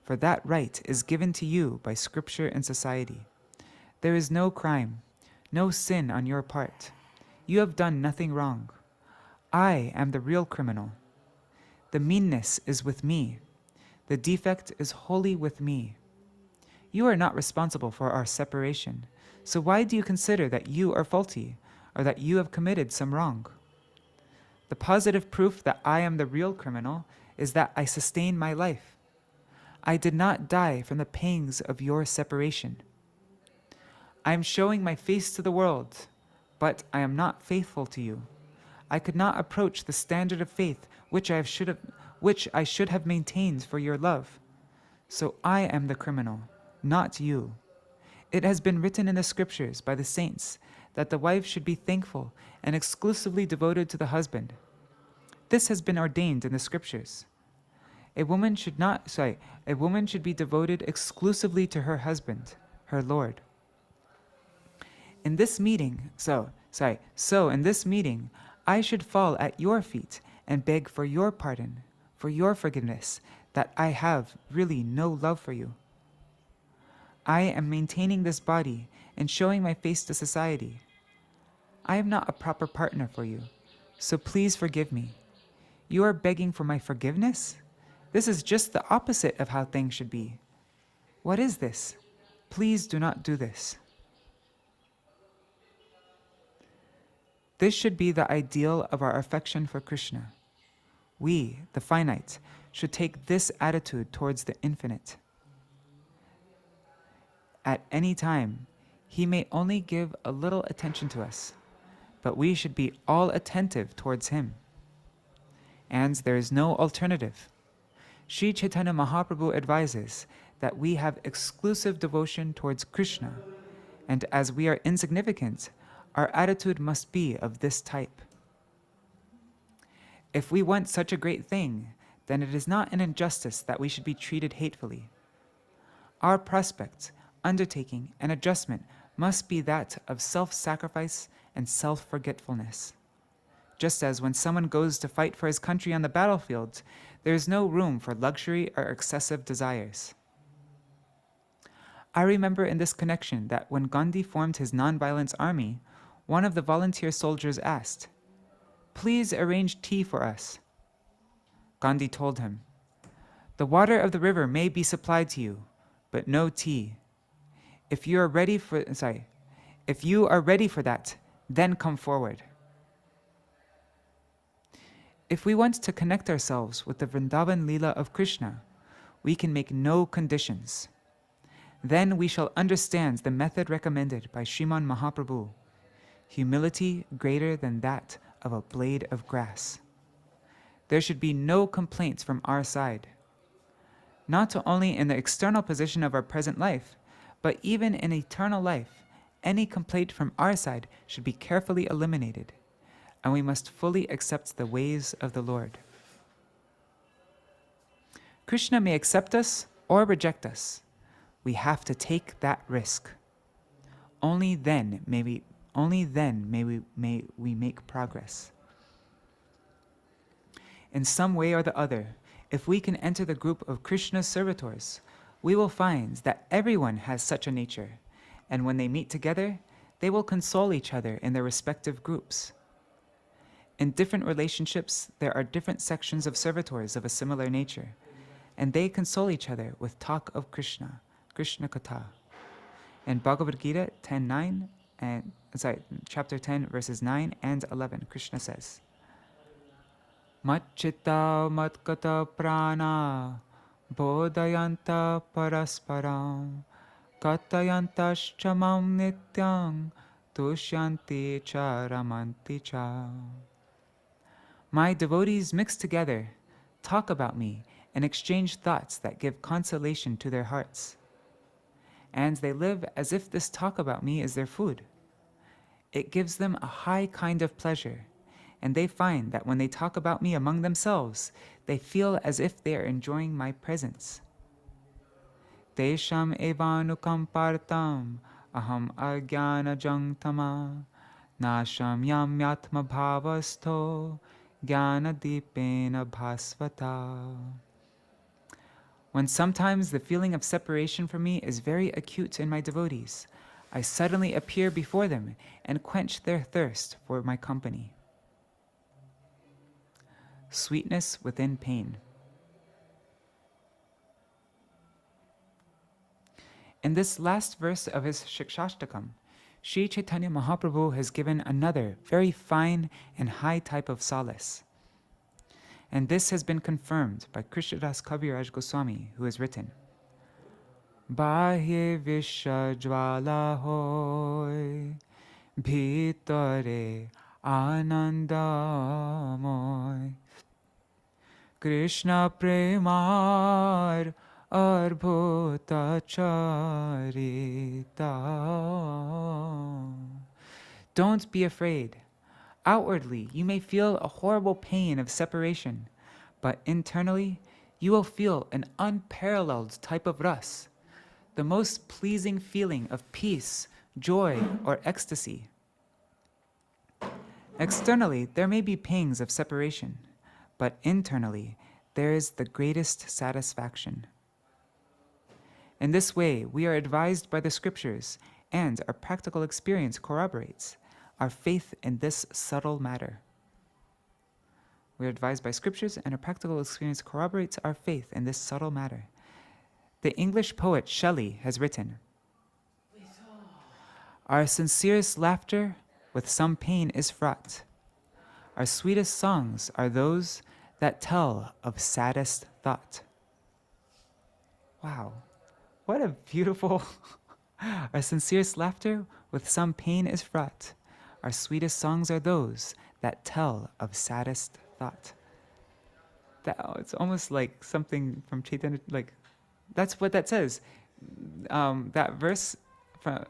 for that right is given to you by scripture and society. There is no crime, no sin on your part. You have done nothing wrong. I am the real criminal. The meanness is with me. The defect is wholly with me. You are not responsible for our separation, so why do you consider that you are faulty, or that you have committed some wrong? The positive proof that I am the real criminal is that I sustain my life. I did not die from the pangs of your separation. I am showing my face to the world, but I am not faithful to you. I could not approach the standard of faith which I should have maintained for your love. So I am the criminal, not you. It has been written in the scriptures by the saints that the wife should be thankful and exclusively devoted to the husband. This has been ordained in the scriptures. A woman should be devoted exclusively to her husband, her Lord. In this meeting, in this meeting, I should fall at your feet and beg for your pardon, for your forgiveness, that I have really no love for you. I am maintaining this body and showing my face to society. I am not a proper partner for you, so please forgive me. You are begging for my forgiveness? This is just the opposite of how things should be. What is this? Please do not do this. This should be the ideal of our affection for Krishna. We, the finite, should take this attitude towards the infinite. At any time, he may only give a little attention to us, but we should be all attentive towards him. And there is no alternative. Sri Caitanya Mahāprabhu advises that we have exclusive devotion towards Krishna, and as we are insignificant, our attitude must be of this type. If we want such a great thing, then it is not an injustice that we should be treated hatefully. Our prospect, undertaking, and adjustment must be that of self-sacrifice and self-forgetfulness. Just as when someone goes to fight for his country on the battlefield, there is no room for luxury or excessive desires. I remember in this connection that when Gandhi formed his non-violence army, one of the volunteer soldiers asked, "Please arrange tea for us." Gandhi told him, "The water of the river may be supplied to you, but no tea. If you are ready for that, then come forward." If we want to connect ourselves with the Vrindavan Leela of Krishna, we can make no conditions. Then we shall understand the method recommended by Sriman Mahāprabhu, humility greater than that of a blade of grass. There should be no complaints from our side, not only in the external position of our present life, but even in eternal life. Any complaint from our side should be carefully eliminated, and we must fully accept the ways of the Lord. Krishna may accept us or reject us. We have to take that risk. Only then may we make progress. In some way or the other, if we can enter the group of Krishna's servitors, we will find that everyone has such a nature, and when they meet together, they will console each other in their respective groups. In different relationships, there are different sections of servitors of a similar nature, and they console each other with talk of Krishna, Krishna Katha. In Bhagavad Gita chapter 10, verses 9 and 11, Krishna says, Matchitta matkata prana bodhayanta parasparam katayantaschamam nityam tushyanti cha ramanti cha. My devotees mix together, talk about me, and exchange thoughts that give consolation to their hearts. And they live as if this talk about me is their food. It gives them a high kind of pleasure, and they find that when they talk about me among themselves, they feel as if they are enjoying my presence. Tesham evanukampartam aham ajnanajam tama nasham yam yatma bhavasto jnana dipena bhasvata. When sometimes the feeling of separation from me is very acute in my devotees, I suddenly appear before them and quench their thirst for my company. Sweetness within pain. In this last verse of his Shikshashtakam, Sri Caitanya Mahāprabhu has given another very fine and high type of solace. And this has been confirmed by Krishnadas Kaviraj Gosvāmī, who has written, Bahye Visha Jvala hoy, Bhitare Anandamoy, Krishna Premar Arbhuta Charita. Don't be afraid. Outwardly, you may feel a horrible pain of separation, but internally, you will feel an unparalleled type of ras, the most pleasing feeling of peace, joy, or ecstasy. Externally, there may be pangs of separation, but internally, there is the greatest satisfaction. In this way, we are advised by the scriptures, and our practical experience corroborates our faith in this subtle matter. We are advised by scriptures, and our practical experience corroborates our faith in this subtle matter. The English poet Shelley has written, Our sincerest laughter with some pain is fraught. Our sweetest songs are those that tell of saddest thought. Wow, what a beautiful... Our sincerest laughter with some pain is fraught. Our sweetest songs are those that tell of saddest thought. It's almost like something from Caitanya, like, that's what that says. That verse from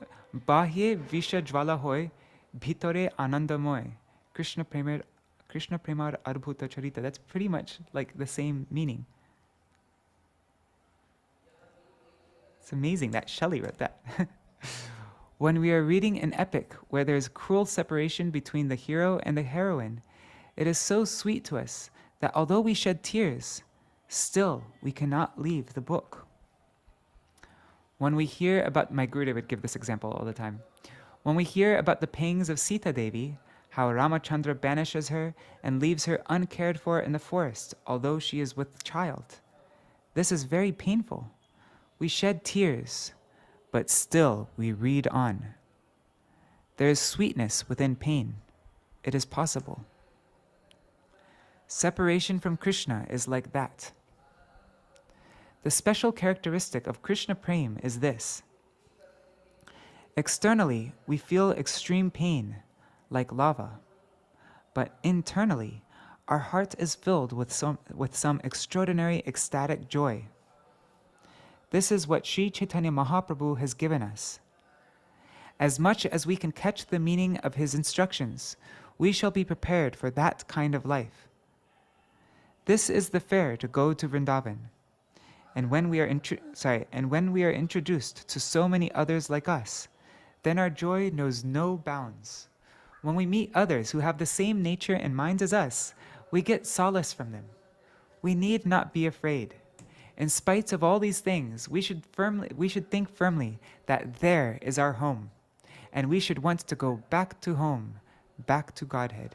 Bahye Visha Jvala hoy, Bhitore Anandamoy, Krishna Premar Arbhuta Charita. That's pretty much like the same meaning. It's amazing that Shelley wrote that. When we are reading an epic where there is cruel separation between the hero and the heroine, it is so sweet to us that although we shed tears, still we cannot leave the book. When we hear about, my Gurudev would give this example all the time. When we hear about the pangs of Sita Devi, how Ramachandra banishes her and leaves her uncared for in the forest, although she is with child, this is very painful. We shed tears, but still we read on. There is sweetness within pain. It is possible. Separation from Krishna is like that. The special characteristic of Krishna Prem is this. Externally, we feel extreme pain, like lava, but internally, our heart is filled with some extraordinary ecstatic joy. This is what Sri Caitanya Mahāprabhu has given us. As much as we can catch the meaning of his instructions, we shall be prepared for that kind of life. This is the fare to go to Vrindavan. And when we are introduced to so many others like us, then our joy knows no bounds. When we meet others who have the same nature and minds as us, we get solace from them. We need not be afraid. In spite of all these things, we should think firmly that there is our home, and we should want to go back to home, back to Godhead.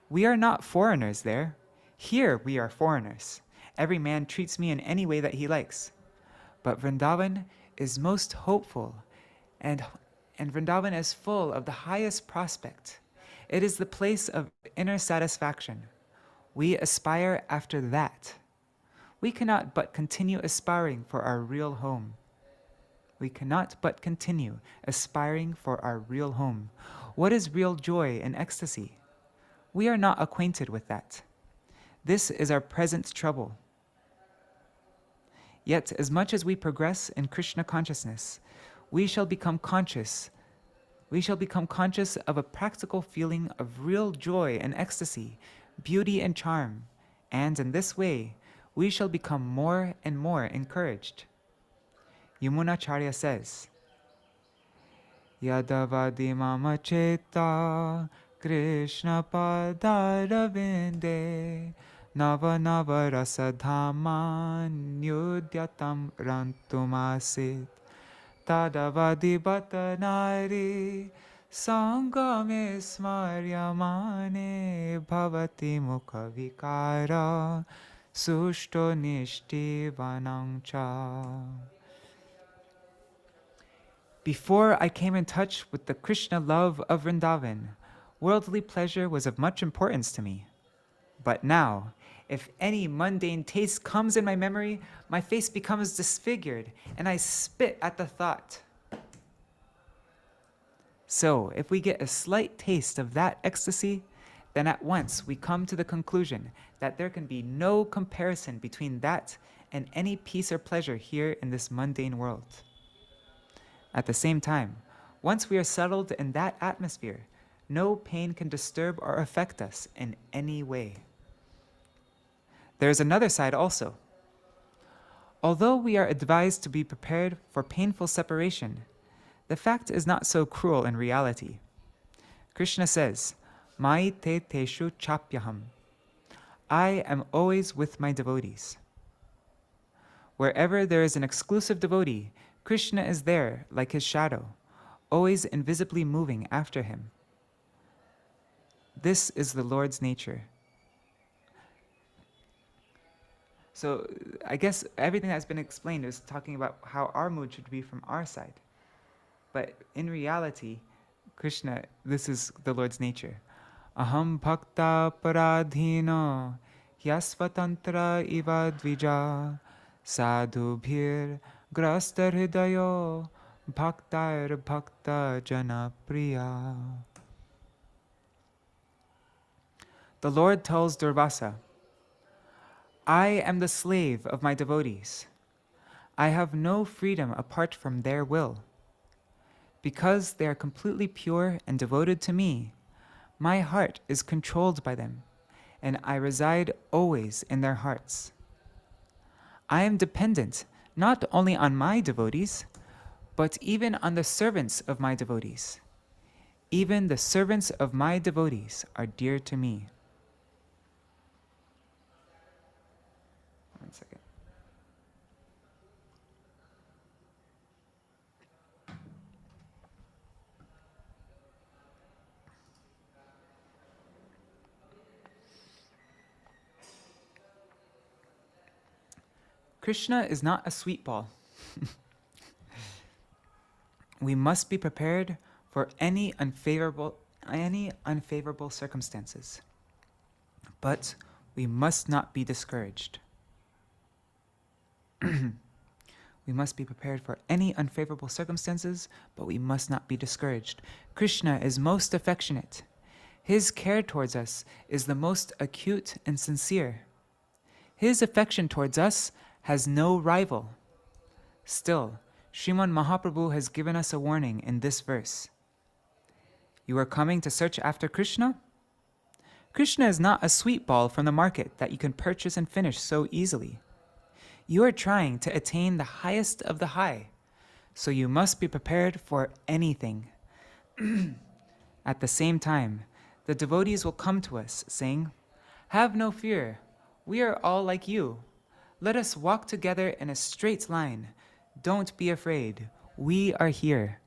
We are not foreigners there. Here we are foreigners. Every man treats me in any way that he likes. But Vrindavan is most hopeful, and Vrindavan is full of the highest prospect. It is the place of inner satisfaction. We aspire after that. We cannot but continue aspiring for our real home. We cannot but continue aspiring for our real home. What is real joy and ecstasy? We are not acquainted with that. This is our present trouble. Yet, as much as we progress in Krishna consciousness, we shall become conscious of a practical feeling of real joy and ecstasy, beauty and charm, and in this way, we shall become more and more encouraged. Yamunacharya says, Yadavadi mama cheta Krishna padaravinde Nava nava rasadhaman Yudyatam rantumasit Tadavadi batanari Sangame smaryamane Bhavati mukha vikara Sushto nishti vanangcha. Before I came in touch with the Krishna love of Vrindavan, worldly pleasure was of much importance to me. But now, if any mundane taste comes in my memory, my face becomes disfigured, and I spit at the thought. So, if we get a slight taste of that ecstasy, then at once we come to the conclusion that there can be no comparison between that and any peace or pleasure here in this mundane world. At the same time, once we are settled in that atmosphere, no pain can disturb or affect us in any way. There is another side also. Although we are advised to be prepared for painful separation, the fact is not so cruel in reality. Krishna says, Mai te teshu chapyaham. I am always with my devotees. Wherever there is an exclusive devotee, Krishna is there like his shadow, always invisibly moving after him. This is the Lord's nature. So I guess everything that's been explained is talking about how our mood should be from our side. But in reality, Krishna, this is the Lord's nature. Aham bhakta paradhino hyasvatantra iva dvija sadhubhir grastar hridayo bhaktair bhakta jana priya. The Lord tells Durvasa, I am the slave of my devotees. I have no freedom apart from their will. Because they are completely pure and devoted to me, my heart is controlled by them, and I reside always in their hearts. I am dependent not only on my devotees, but even on the servants of my devotees. Even the servants of my devotees are dear to me. One second. Krishna is not a sweet ball. We must be prepared for any unfavorable circumstances. But we must not be discouraged. We must be prepared for any unfavorable circumstances, but we must not be discouraged. Krishna is most affectionate. His care towards us is the most acute and sincere. His affection towards us has no rival. Still, Śrīmad Mahāprabhu has given us a warning in this verse. You are coming to search after Krishna? Krishna is not a sweet ball from the market that you can purchase and finish so easily. You are trying to attain the highest of the high, so you must be prepared for anything. At the same time, the devotees will come to us saying, Have no fear, we are all like you. Let us walk together in a straight line. Don't be afraid, we are here.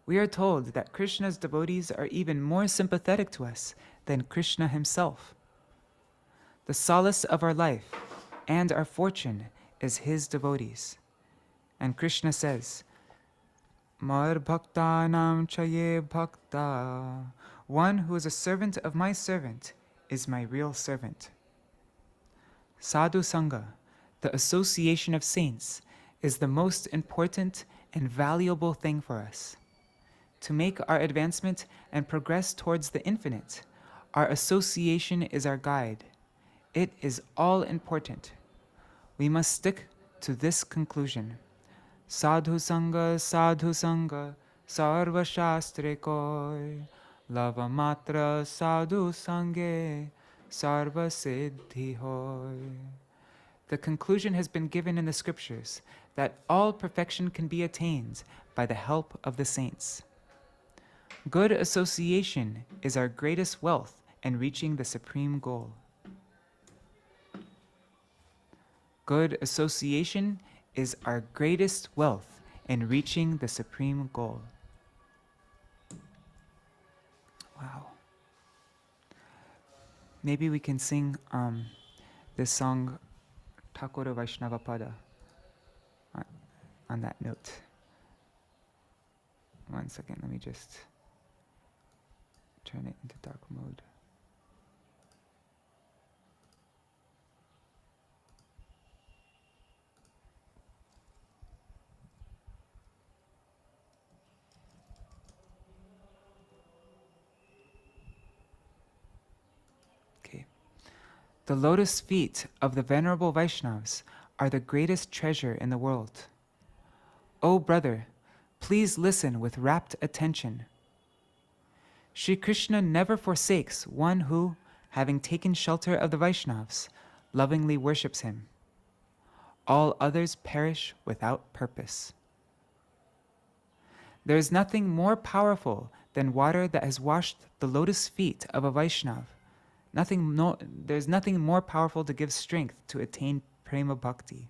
We are told that Krishna's devotees are even more sympathetic to us than Krishna himself. The solace of our life and our fortune is his devotees. And Krishna says, Mar bhaktanam chaye bhakta. One who is a servant of my servant is my real servant. Sadhu Sangha, the association of saints, is the most important and valuable thing for us. To make our advancement and progress towards the infinite, our association is our guide. It is all important. We must stick to this conclusion. Sadhu Sangha, Sarva Shastre Koi, Lava Matra Sadhu Sange, sarva siddhi hoy. The conclusion has been given in the scriptures that all perfection can be attained by the help of the saints. Good association is our greatest wealth in reaching the supreme goal. Good association is our greatest wealth in reaching the supreme goal. Wow. Maybe we can sing this song, Thakura Vaishnava Pada, on that note. One second, let me just turn it into dark mode. The lotus feet of the Venerable Vaishnavas are the greatest treasure in the world. O brother, please listen with rapt attention. Shri Krishna never forsakes one who, having taken shelter of the Vaishnavas, lovingly worships him. All others perish without purpose. There is nothing more powerful than water that has washed the lotus feet of a Vaishnava. There's nothing more powerful to give strength to attain prema bhakti.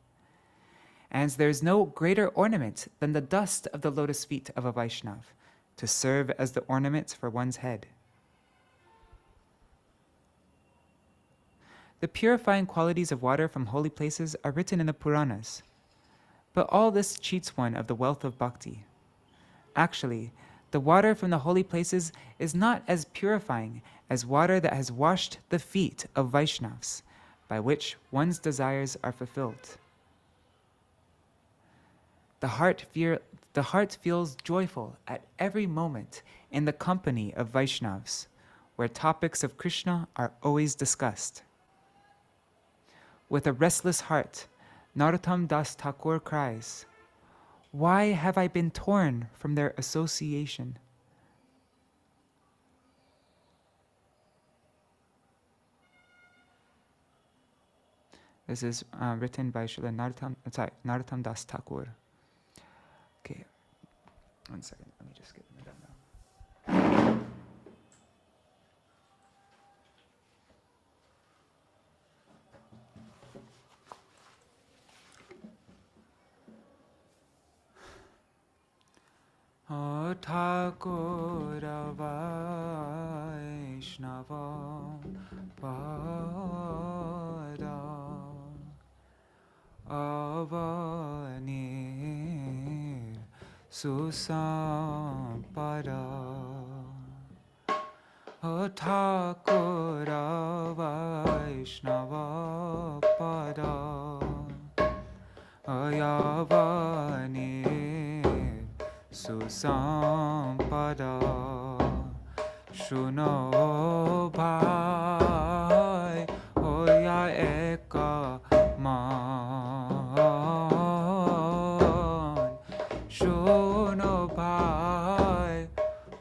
And there's no greater ornament than the dust of the lotus feet of a Vaishnava to serve as the ornament for one's head. The purifying qualities of water from holy places are written in the Puranas, but all this cheats one of the wealth of bhakti. Actually, the water from the holy places is not as purifying as water that has washed the feet of Vaishnavas, by which one's desires are fulfilled. The heart feels joyful at every moment in the company of Vaishnavas, where topics of Krishna are always discussed. With a restless heart, Narottam Das Thakur cries, "Why have I been torn from their association?" This is written by Srila Narottam Das Thakur. Okay, one second, let me just get them done now. O Thakura Vaishnava Pada Avanir Susampada. O Thakura Vaishnava Pada Ayavanir Susampada. Shuno bhai hoya eka man. Shuno bhai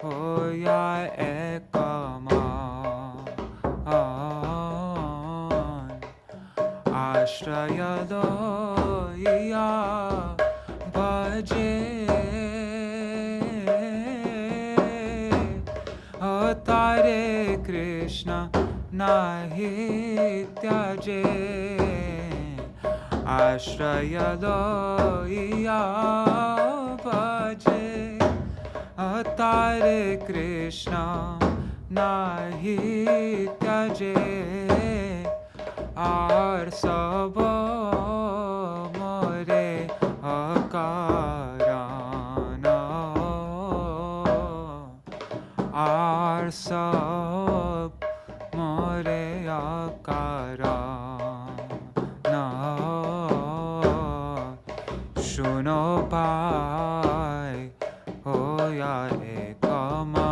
hoya eka man. Ashraya loya bhaje. Hare Krishna nahi tyaje. Ashraya loya bhaje. Hare Krishna nahi tyaje. Ar sab more akarana. Ar sab more akarana. Shuno bhai hoya ekaman.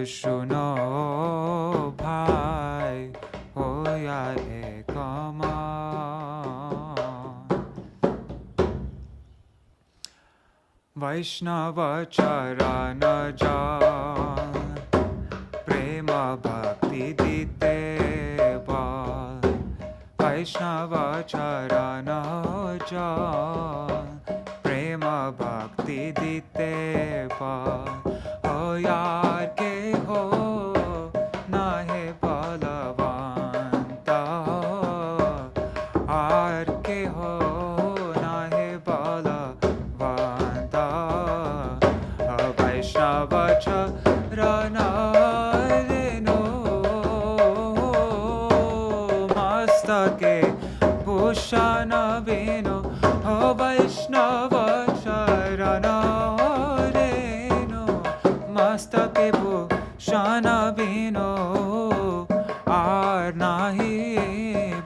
Shuno bhai hoya ekaman. Vaishnava charana ja bhakti dite bol, Vaishnava charana jal, prema bhakti dite bol. O yaar ke ho nahe balavanta, aar ke ho nahe balavanta. Vaishnava charana reno mastake bhushana vino. O Vaishnava charana reno mastake bhushana vino. Aar nahi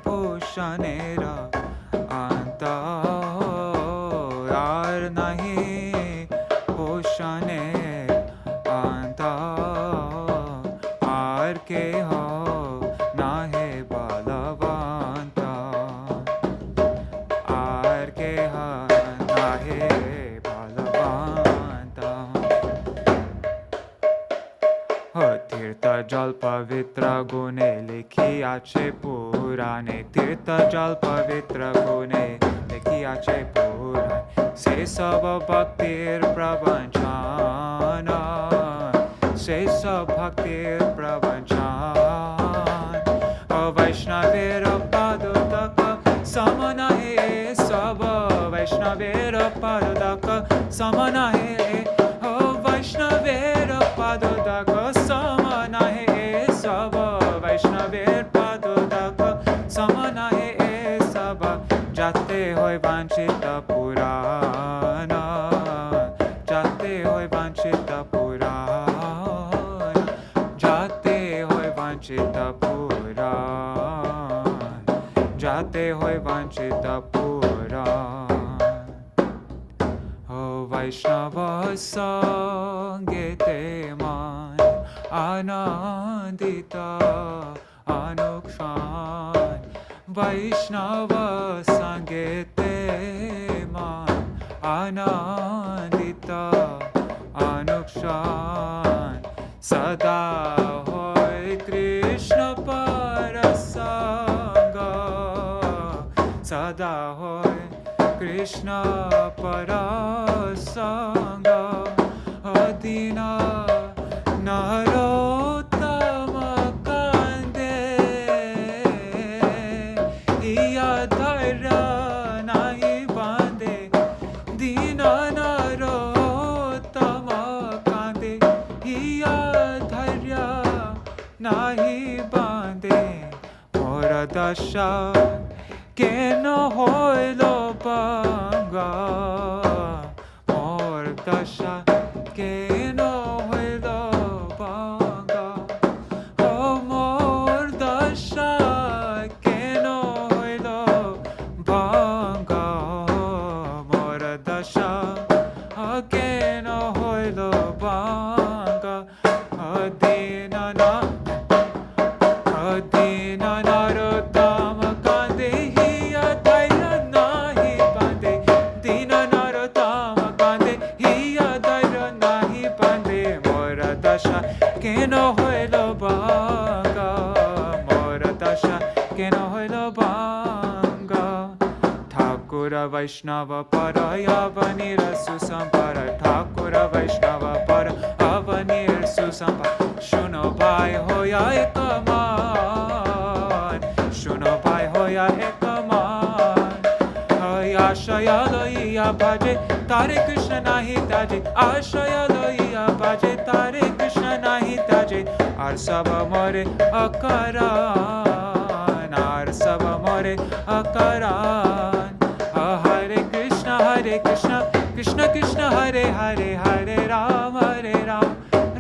bhushanera anta, aar nahi bhushane anta. Aar ke ho nahe balavanta, aar ke ho nahe balavanta. तीर्थ जल पवित्र गुणे लिखियाছে पुराणे, तीर्थ जल पवित्र गुणे लिखियाছে पुराणे। से सब भक्तिर प्रवचन, से सब भक्तिर प्रवचन। वैष्णवेर पादोदक समान है सब, वैष्णवेर पादोदक समान है। वैष्णवेर पादोदक समान है सब, वैष्णवेर पादोदक समान है सब। जाते होय वांछित पुराण, जाते होय वांछित पुराण, जाते होय वांछित पुराण, जाते होय वांछित पुराण। वैष्णव संगीते मन आनंदित अनुक्षण, वैष्णव संगीते मन आनंदित अनुक्षण। सदा होय कृष्ण परसंग, सदा होय कृष्ण परसंग। दीन नरोत्तम कांदे, हिया धैर्य नाही बांधे। दीन नरोत्तम कांदे, हिया धैर्य नाही बांधे। मोर दशा केन होइलो भंगा, मोर दशा केन होइलो भंगा। ओ मोर दशा केन होइलो भंगा, मोर दशा केन होइलो भंगा। दीन नरोत्तम कांदे, हिया धैर्य नाही बांधे। दीन नरोत्तम कांदे, हिया धैर्य नाही बांधे। मोर दशा केन होइलो भंगा, मोर दशा केन होइलो भंगा। ठाकुर वैष्णव पर अवनीर सुसंपर, ठाकुर वैष्णव पर अवनीर सुसंपर। सुनो भाई होया एक मान, सुनो भाई होया एक मान। आशय लोहिया बाजे तारे कृष्ण नाही ताजे, आशय लोहिया बाजे तारे कृष्ण नाही ताजे। और सब मोरे अकरान, और सब मोरे अकरान। हरे कृष्ण कृष्ण कृष्ण हरे हरे, हरे राम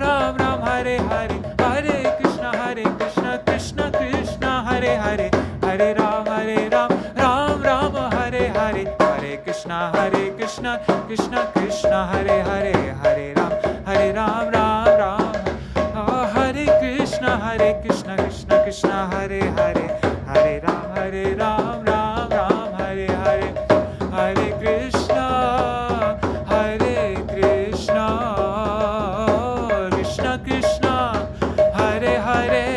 राम राम हरे हरे। हरे कृष्ण कृष्ण कृष्ण हरे हरे, हरे राम राम राम हरे हरे। हरे कृष्ण कृष्ण कृष्ण हरे हरे, हरे राम राम राम। हरे कृष्ण कृष्ण कृष्ण हरे हरे, हरे राम राम राम हरे हरे। हरे Krishna Krishna Krishna Hare Hare,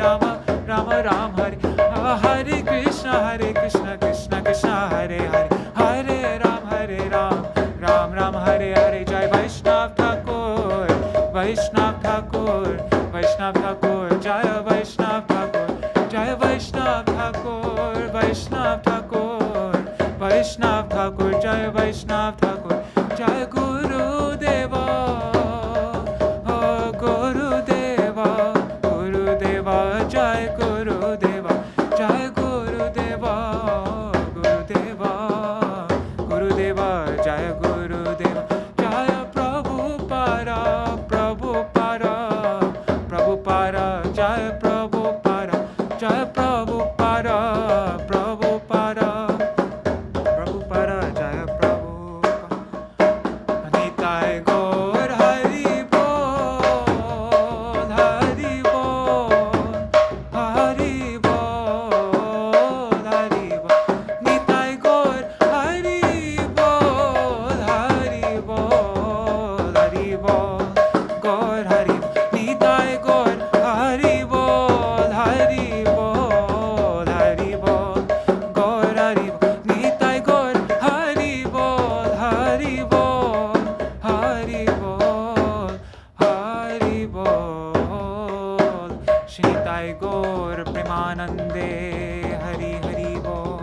Rama, Rama Ram, Hare Hare Krishna, Krishna Krishna, Hare Hare, Hare Ram, Ram Ram, Hare Hare. Jai Vaishnav Thakur, Vaishnav Thakur, Vaishnav Thakur, Jai Vaishnav Thakur, Jai Vaishnav Thakur, Vaishnav Thakur, Vaishnav Thakur, Jai Vaishnav Thakur, Jai Guru Deva, Guru Deva, Guru Deva, Jai Guru Deva, Jai Guru Deva, Guru Deva, Guru Deva, Jai Guru Deva, Jai Prabhupada, Prabhupada, Prabhupada, Jai Prabhupada, Jai Prabhupada, Prabhupada, Prabhupada, Jai Prabhupada. Nitai Gaur Hari Bol, Hari Bol, Hari Bol, Hari Bol. Nitai Gaur Hari Bol, Hari Bol, Hari Bol, Gaur Hari Bol. Nitai Gaur Hari Bol, Hari Bol, Hari Bol, Gaur Hari Bol. Nitai Gaur Hari Bol, Hari Bol, Hari Bol, Hari Bol. Shritai Gaur Premanande, Hari Hari Bol.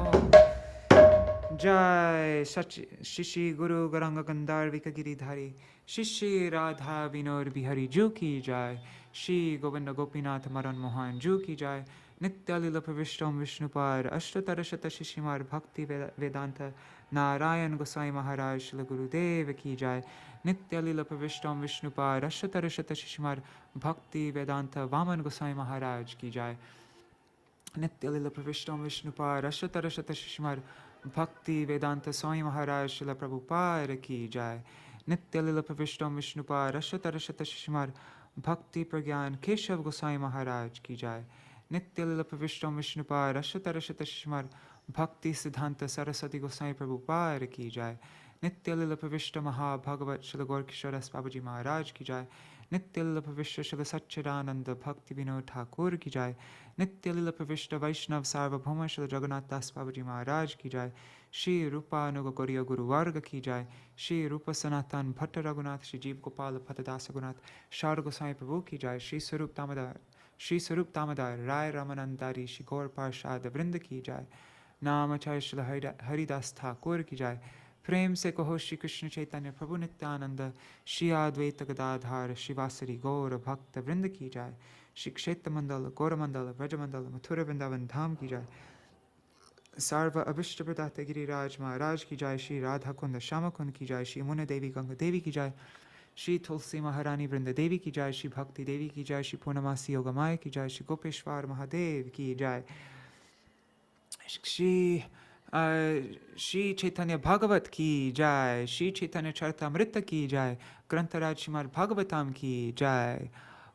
Jai Shishi Guru Garanga Gandharvika Giridhari Shishi Radha Vinod Bihari Ju ki Jai Shri Govinda Gopinath Maran Mohan Ju ki Jai Nitya Lila Pravishtam Vishnupad Ashtatarashata Shishimar Bhakti Vedanta Narayan Gosai Mahārāja Shila Gurudev ki Jai Nitya Lila Pravishtam Vishnupad Ashtatarashata Shishimar Bhakti Vedanta Vaman Gosai Mahārāja ki Jai Nitya Lila Pravishtam Vishnupad Ashtatarashata Shishimar Bhakti Vedanta Swami Mahārāja Śrīla Prabhupada ki Jai Nitya Lila Pravishtam Vishnupad Ashtatarashata Shishimar Bhakti Pragyan Keshav Gosai Mahārāja ki Jai Nitya Lila Pravishtam Vishnupad Ashtatarashata Shishimar Bhakti Siddhanta Saraswati Gosai Prabhupada ki Jai Nitya Lila Pravishta Maha Bhagavat Śrīla Gaurkishoras Babaji Mahārāja ki Jai Nitya Lila Pravishta Śrīla Satchidananda Bhakti Vinod Thakur ki Jai Nitya Lila Pravishta Vaishnav Sarvabhauma Śrīla Jagannath Das Babaji Mahārāja ki Jai Shri Rupa Anuga Gauriya Guru Varga ki Jai Shri Rupa Sanatan Bhatta Raghunath Shri Jeev Gopala Bhattadasa Gunath Shar Gosai Prabhu ki Jai Shri Sarup Damodar Rai Ramanandari Shri Gaur Parshad Vrinda ki Jai Namacharya Śrīla Haridas Thakur ki Jai Prem se kaho Shri Krishna Caitanya Prabhu Nityananda Shri Advaita Gadadhar Shri Vasari Gaura Bhakta Vrinda ki Jai Shri Kshetra Mandala Gaura Mandala Vraja Mandala Mathura Vrindavan Dham ki Jai Sarva Abhishta Pradata Giriraj Maharaj ki Jai Shri Radha Kunda Shama Kund ki Jai Shri Muna Devi Ganga Devi ki Jai Shri Tulsi Maharani Vrinda Devi ki Jai Shri Bhakti Devi ki Jai Shri Purnamasi Yogamaya ki Jai Shri Gopeshwar Mahadev ki Jai Shri Chaitanya Bhagavat ki Jai Shri Chaitanya Charitamrita ki Jai Grantaraj Srimad Bhagavatam ki Jai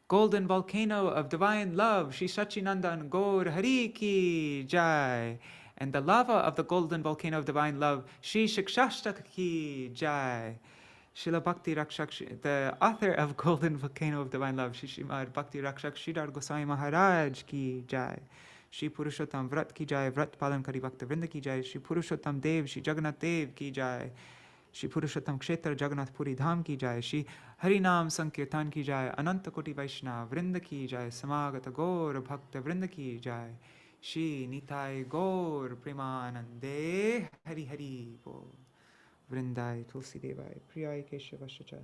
Golden Volcano of Divine Love Shri Sachinandan Gaur Hari ki Jai and the lava of the Golden Volcano of Divine Love Shri Shikshashtaka ki Jai Srila Bhakti Rakṣaka, the author of Golden Volcano of Divine Love Shri Śrīmad Bhakti Rakṣaka Śrīdhara Gosvāmī Mahārāja ki Jai Shri Purushottam Vrat ki Jai Vrat Palan Kari Bhakta Vrinda ki Jai Shri Purushottam Dev Shri Jagannath Dev ki Jai Shri Purushottam Kshetra Jagannath Puri Dham ki Jai Shri Harinam Sankirtan ki Jai Ananta Koti Vaishnava Vrinda ki Jai Samagata Gaur Bhakta Vrinda ki Jai Shri Nitai Gaur Premanande Hari Hari Bol Vrindai Tulsi Devai Priyai Keshavashacha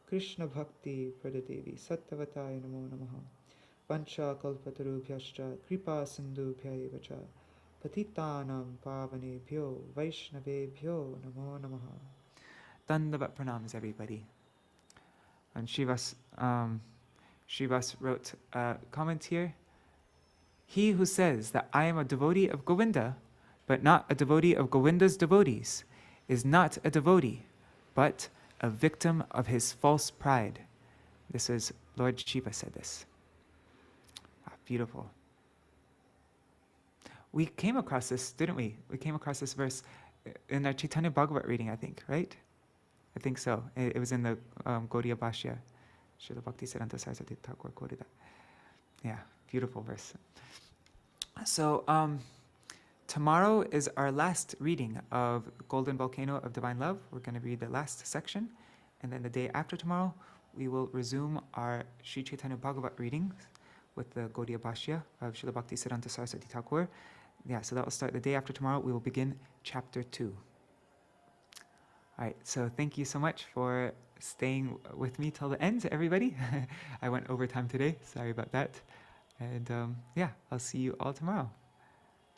Krishna Bhakti Pradadevi Sattvatai Namo Namaha Vancha Kalpatarubhyascha Kripa Sindhubhya Vacha Patitanam Pavanebhyo Vaishnavebhyo Namo Namaha. Dandavat pranams everybody. And Shivas wrote a comment here. He who says that I am a devotee of Govinda, but not a devotee of Govinda's devotees, is not a devotee, but a victim of his false pride. This is Lord Shiva said this. Beautiful. We came across this, didn't we? We came across this verse in our Chaitanya Bhagavat reading, I think, right? I think so. It was in the Gaudiya Bhashya. Srila Bhakti Siddhanta Saraswati Thakur quoted that. Yeah, Beautiful verse. So tomorrow is our last reading of Golden Volcano of Divine Love. We're going to read the last section. And then the day after tomorrow, we will resume our Sri Chaitanya Bhagavat readings with the Gaudiya Bhashya of Srila Bhakti Siddhanta Saraswati Thakur. Yeah, so that will start the day after tomorrow. We will begin chapter 2. All right, so thank you so much for staying with me till the end, everybody. I went over time today. Sorry about that. And yeah, I'll see you all tomorrow.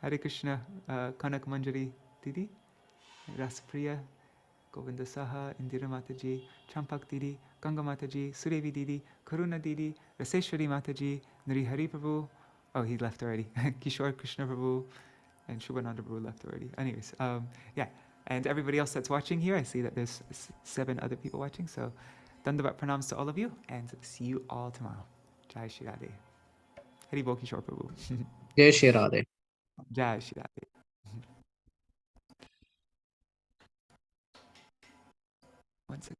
Hare Krishna, Kanak Manjari Didi, Raspriya, Govinda Saha, Indira Mataji, Champak Didi, Ganga Mataji, Surevi Didi, Karuna Didi, Raseshwari Mataji, Nari Hari Prabhu. Oh, he left already. Kishore Krishna Prabhu and Shubhananda Prabhu left already. Anyways, yeah. And everybody else that's watching here, I see that there's 7 other people watching. So, Dandavat pranams to all of you, and see you all tomorrow. Jai Shri Radhe. Hari Bol Kishore Prabhu. Jai Shri Radhe. Jai Shri Radhe. One second.